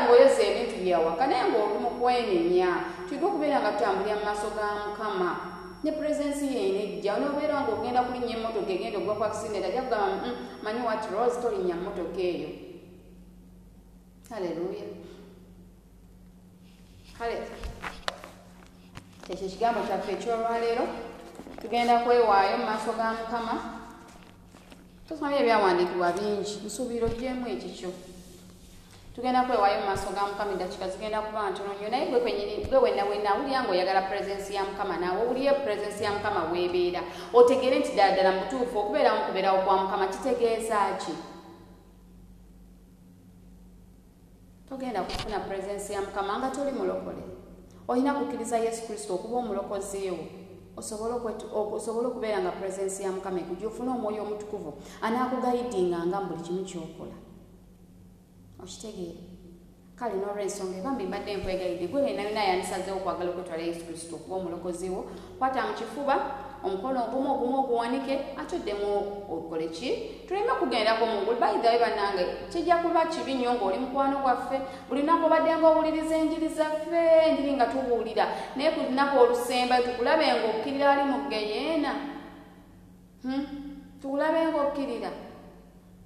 ng'oyoza ebintu byawaka naye ng'oli mu kwenenya. Tuyige okubeera nga tutambulira mu maaso ga Mukama ne presence yenejja onobeera nga ogenda kulinnya emmotoka egenda ogwa ku accident ajja kugamba manyi what Rose tolinnya mmotoka eyo. Haleluya. Kale ekyo ekigambo kyaffe ekyolwaleero tugenda kwewaayo mu maaso ga Mukama. Tusomye ebyawandiikibwa bingi nsuubira ogyemu ekikyo. Tugenda kwewaayo mu maaso ga Mukama eddakiika zigenda kuba ntono nnyo naye gwe wenna awulira ng'oyagala presence ya Mukama naawe owulire presence ya Mukama weebeera otegeere nti ddala ddala mu butuufu okubeerawo kwa Mukama kitegeeza ki? Togenda kufuna presence ya Mukama nga toli mulokole. Olina kukkiriza Yesu Kristo okuba omulokozi wo osobole okubeera nga presence ya Mukama ekujja ofune omwoyo omutukuvu anaakugayidinga nga mu buli kimu ky'okola. Okitegeere. Kale n'olw'ensonga ebambi mbadde nkwegayidde gwe wenna yonna yandisazeewo okwagala okwetwala Yesu Kristo okuba omulokozi wo kwata mu kifuba omukono ogumu oguwanike ate oddemu okole ki tuleme kugendako mu ngulu bayiddawe bannange kijja kuba kibi nnyo ng'oli mukwano gwaffe buli lunaku obadde ng'owuliriza enjiri zaffe enjiri nga tubuulira naye ku lunaku olusemba tukulabe ng'okkirira ali mu geyeena tukulabe ng'okkirira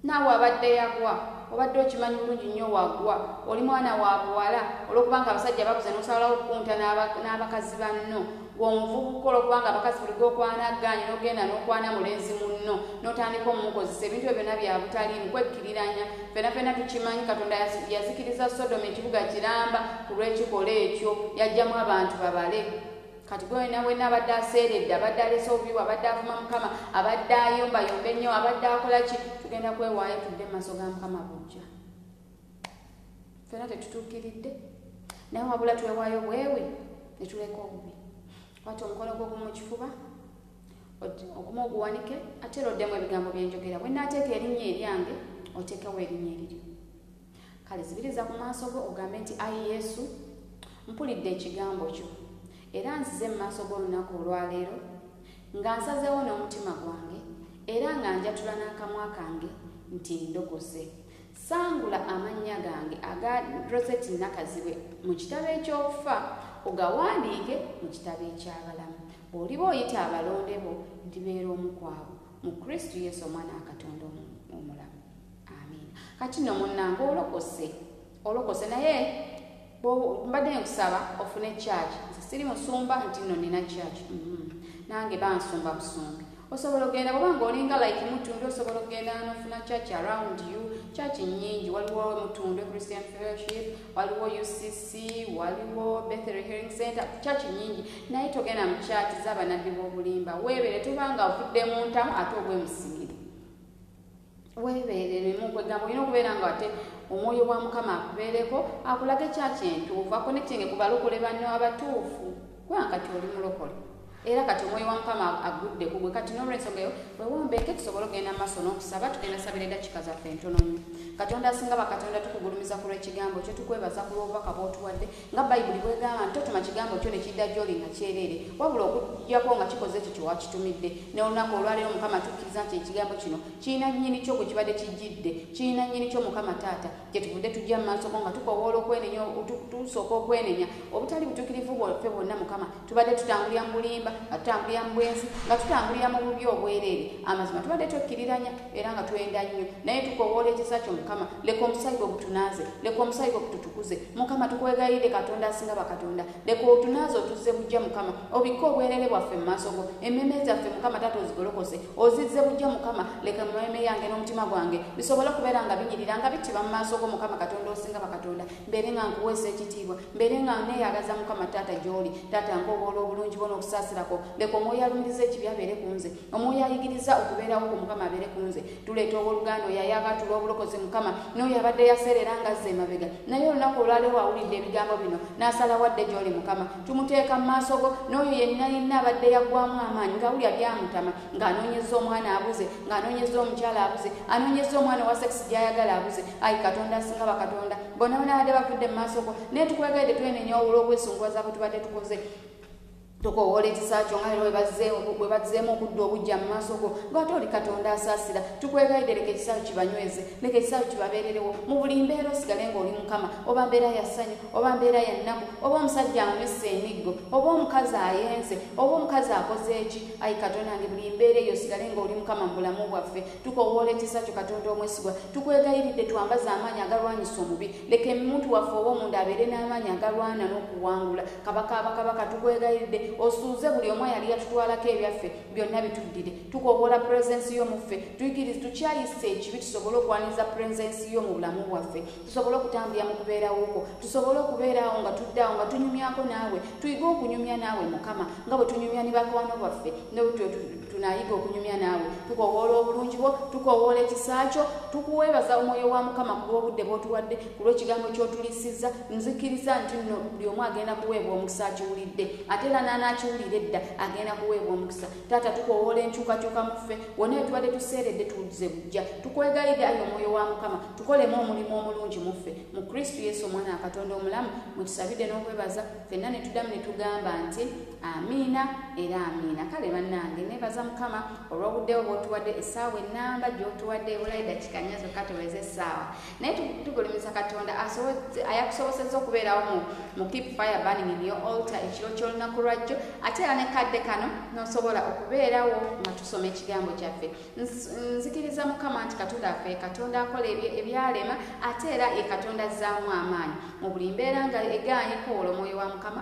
naawe abadde yagwa obadde okimanyi bulungi nnyo wagwa oli mwana wa buwala olwokubanga abasajja babuze n'osalawo okukunta n'abakazi banno gwomuvubuka olwokubanga abakazi buli gokwanaganye n'ogenda n'okwana mulenzi munno n'otandika omukozesa ebintu ebyo byonna bya butaliimu kwekkiriranya ffenna tukimanyi Katonda yazikiriza Sodoma ekibuga kiramba ku lw'ekikola ekyo yajjamu abantu babale. Kati gwe wenna abadde aseeredde abadde alese obuyiwa abadde avuma Mukama abadde ayombayomba ennyo abadde akola ki tugenda kwewaayo tudde mu maaso ga Mukama bujja. Ffenna tetutuukiridde naye wabula twewaayo bwewe ne tuleka obubi. Kwata omukono gwo mu kifuba ogumu oguwanike ate era oddemu ebigambo byenjogera bwe nnaateeka erinnya eryange oteekawo erinnya eriryo. Kale zibiriza ku maaso go ogambe nti ayi Yesu mpulidde ekigambo kyo era nzize mu maaso g'olunaku olwaleero nga nsazeewo n'omutima gwange era nga njatula n'akamwa kange nti ndokoze. Sangula amannya gange aga Rosette Nakazibwe mu kitabo eky'okufa ogawandiike mu kitabo eky'abalamu. Bw'oliba oyita abalonde bo ndibeera omu kwabo mu Kristo Yesu omwana wa Katonda omulamu. Amiina. Kati nno munnange olokose naye mbadde nkusaba ofune church. Nze siri musumba nti nno nina church. Nange bansumba busumbi. Osobola ogenda kubanga olinga like Mutundu osobola ogenda n'ofuna church around you. Church nyingi waliwo Mutundu Christian Fellowship, waliwo UCC, waliwo Bethel Hearing Center, church nyingi. Naye togenda mu church z'abannabbi b'obulimba. Weebeere tubanga ovudde mu ntamu ate ogw'emusigiri. Weebeere mu kwegamba olina okubeera nga ate omwoyo bwa Mukama akubeereko akulage church entuufu akonekitinge ku balokole banno abatuufu kubanga kati oli mulokole. Era kati omwoyo wa Mukama agudde ku gwe kati n'olw'ensonga eyo weewombeeke tusobole ogenda maaso n'okusaba tugenda sabira eddakiika zaffe entono nnyo. Katonda asinga bakatonda tukugulumiza ku lw'ekigambo kyo tukwebaza ku lw'obubaka bw'otuwadde nga Bayibuli bw'egamba nti totuma kigambo kyo ne kidda gy'oli nga kyereere wabula okujjako nga kikoze ekyo kye wakitumidde ne olunaku olwaleero Mukama tukkiriza nti ekigambo kino kirina nnyini kyo gwe kibadde kijjidde kirina nnyini kyo Mukama Taata kye tuvudde tujja mu maaso go nga tukowoola okwenenya tusooka okwenenya obutali butuukirivu bwaffe bwonna Mukama tubadde tutambulira mu bulimba nga tutambulira mu bwenzi nga tutambulira mu bubi obwereere amazima tubadde twekkiriranya era nga twenda nnyo naye tukowoola ekisa kyo Mukama leka omusaayi gwe gutunaaze leka omusaayi gwe gututukuze Mukama tukwegayirire Katonda asinga bakatonda leka otunaaze otuzze bujja Mukama obike obwereere bwaffe mu maaso go emmeme zaffe Mukama Taata ozigolokose ozizze bujja Mukama leka emmeeme yange n'omutima gwange bisobole okubeera nga binyirira nga bittiba mu maaso go Mukama Katonda osinga bakatonda mbeere nga nkuweesa ekitiibwa mbeere nga neeyagaza Mukama Taata gy'oli Taata nkoboola obulungi bwo n'okusaasirako leka omwoyo alumiriza ekibi abeere ku nze omwoyo ayigiriza okubeerawo ku Mukama abeere ku nze tuleeta owooluganda oyo ayakatula obulokozi Mukama n'oyo abadde yaseerera nga azze emabega naye olunaku olwaleero awulidde ebigambo bino n'asala wadde gy'oli Mukama tumuteeka mu maaso go n'oyo yenna abadde yaggwamu amaanyi ng'awulya byamutama ng'anoonyeza omwana abuze ng'anoonyeza omukyala abuze anoonyeza omwana owa sekisi gy'ayagala abuze ayi Katonda asinga bakatonda bonna abadde bavudde mu maaso go naye tukwegayidde twenenya olw'obwesunguwaza bwe tubadde tukoze tukowoola ekisa kyo nga leero bwe bazzeemu okudda obujja mu maaso go ng'ate oli katonda asaasira tukwegayidde leka ekisa kibanyweze leka ekisa kibabeererewo mu buli mbeera osigale ng'oli mukama oba mbeera ya ssanyu oba mbeera ya nnaku oba omusajja amumisse emiggo oba omukazi ayenze oba omukazi akoze eki ayi katonda wange buli mbeera eyo osigale ng'oli mukama mu bulamu bwaffe tukowoola ekisa kyo katonda omwesigwa tukwegayiridde twambaze amaanyi agalwanyisa omubi leka emuntu waffe oba omunda abeere n'amaanyi agalwana n'okuwangula kabaka tukwegayiridde osuuze buli omu yali yatutwalako ebyaffe byonna bituddire tukowoola purezensi y'omuffe tuyigirize tukyayise ekibi tusobole okwaniriza purezensi y'omu bulamu bwaffe tusobole okutambulira mu kubeerawoko tusobole okubeerawo nga tuddaawo nga tunyumyako naawe tuyige okunyumya naawe mukama nga bwe tunyumya ne bakwano baffe tunayiga okunyumya naawe tukowoola obulungi bwo tukowoola ekisa kyo tukuweebaza omwoyo wa mukama ku lw'obudde bw'otuwadde ku lw'ekigambo ky'otulisizza nzikiriza nti nno buli omu agenda kuweebwa omukisa akiwulidde ate era n'anaakiwulira edda agenda kuweebwa omukisa taata tukowoola enkyukakyuka mu ffe wonna bwe tubadde tuseeredde tuze bujja tukwegayidde ayo omwoyo wa mukama tukolemu omulimu omulungi mu ffe mu kristo yesu omwana wa katonda omulamu mwetusabidde n'okwebaza ffenna ne tuddamu ne tugamba nti amiina era amiina kale bannange neebaza mukama olw'obuddewo bw'otuwadde essaawa ennamba gy'otuwadde ebulayi dakiika nnya zokka tuweze essaawa naye tugulumiza katonda ayakusobosezza okubeerawo mu keep fire burning in your altar ekiro ky'olunaku lwajjo ate era ne kadde kano n'osobola okubeerawo nga tusoma ekigambo kyaffe nzikiriza mukama nti katonda affe katonda akola ebyalema ate era ye katonda azzaamu amaanyi mu buli mbeera nga egaanyiko olwo omwoyo wa mukama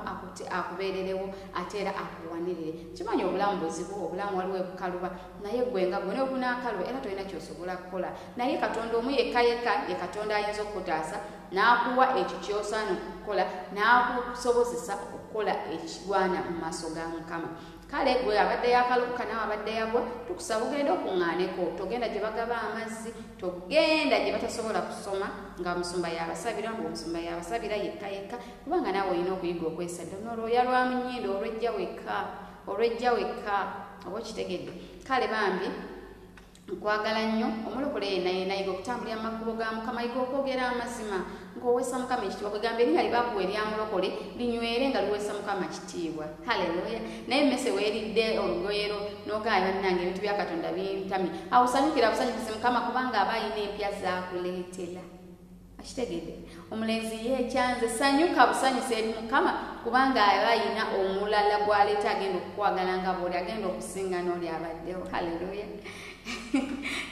akubeererewo ate era akuwanirire kimanyi obulamu buzibu obulamu waliwo ebukaluba naye gwe nga gwena obunaakaluba era tolina kyosobola kukola naye katonda omu yekka ye katonda ayinza okukutaasa n'akuwa ekyo kyosaana okukola n'akusobozesa okukola ekigwana mu maaso ga mukama kale gwe abadde yakalubuka nawe abadde yagwa tukusaba ogenda okuŋŋaaneko togenda gye bagaba amazzi togenda gye batasobola kusoma nga omusumba yabasabira ng'omusumba yabasabira yekka kubanga naawe olina okuyiga okwesadde n'olwoya lwa munyindo olwejja wekka oba okitegedde kale bambi nkwagala nnyo omulokole yenayiga okutambulira mu makubo ga mukama yiga okwogera amazima ng'oweesa mukama ekitiibwa kwegamba erinnya libakuwa eryamulokole linywere nga liweesa mukama kitiibwa haleluya naye mmese weeridde olugoyero n'ogamba bannange ebintu bya katonda bintamye awo osanyukira busanyukize mukama kubanga aba ayina empya zaakuleetera akitegedde omulenzi yeekyanze sanyuka busanyusa eri mukama kubanga aba ayina omulala gw'aleeta agenda okukwagala nga bwoli agenda okusinga n'oli abaddewo haleluya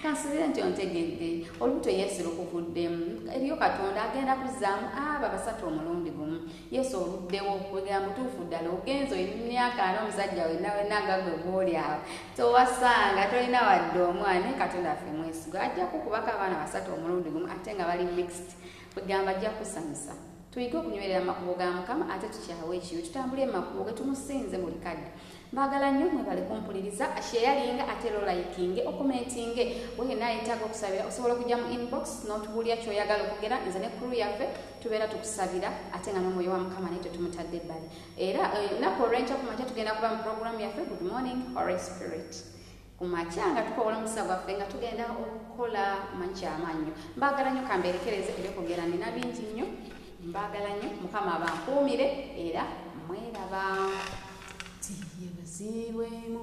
kansubira nti ontegedde olubuto yesu lukuvuddemu eriyo katonda agenda kuzzaamu abo abasatu omulundi gumu yesu oluddewo kwegera mutuufu ddala ogenza olina emyaka ana omusajja wenagagwe gwoli awo towasanga tolina wadde omwana naye katonda affe mwesigo ajja kukubako abaana basatu omulundi gumu ate nga bali mixed kwegamba ajja kusanyusa tuyige okunywerera amakubo ga mukama ate tukyawe ekiyo tutambule makubo ge tumusinze buli kadde mbagala nnyo mwebale kumpuliriza sharinga ate lolayikinge okumentinge wena yetaaga okusabira osobola okujja mu inbox n'otubuulira kyoyagala okugera nze ne kuru yaffe tubeera tukusabira ate nga n'omwoyo wa mukama naye tetumutadde ebbali era naku olw'enkya kumakya tugenda kuba mu programu yaffe good morning holy spirit kumakya nga tukowola omukisa gwaffe nga tugenda okukola mankyamaanyi nnyo mbagala nnyo kambeerekereze ebyokugera nina bingi nnyo mbagala nnyo mukama abankuumire era mweraba tiyebazibwemu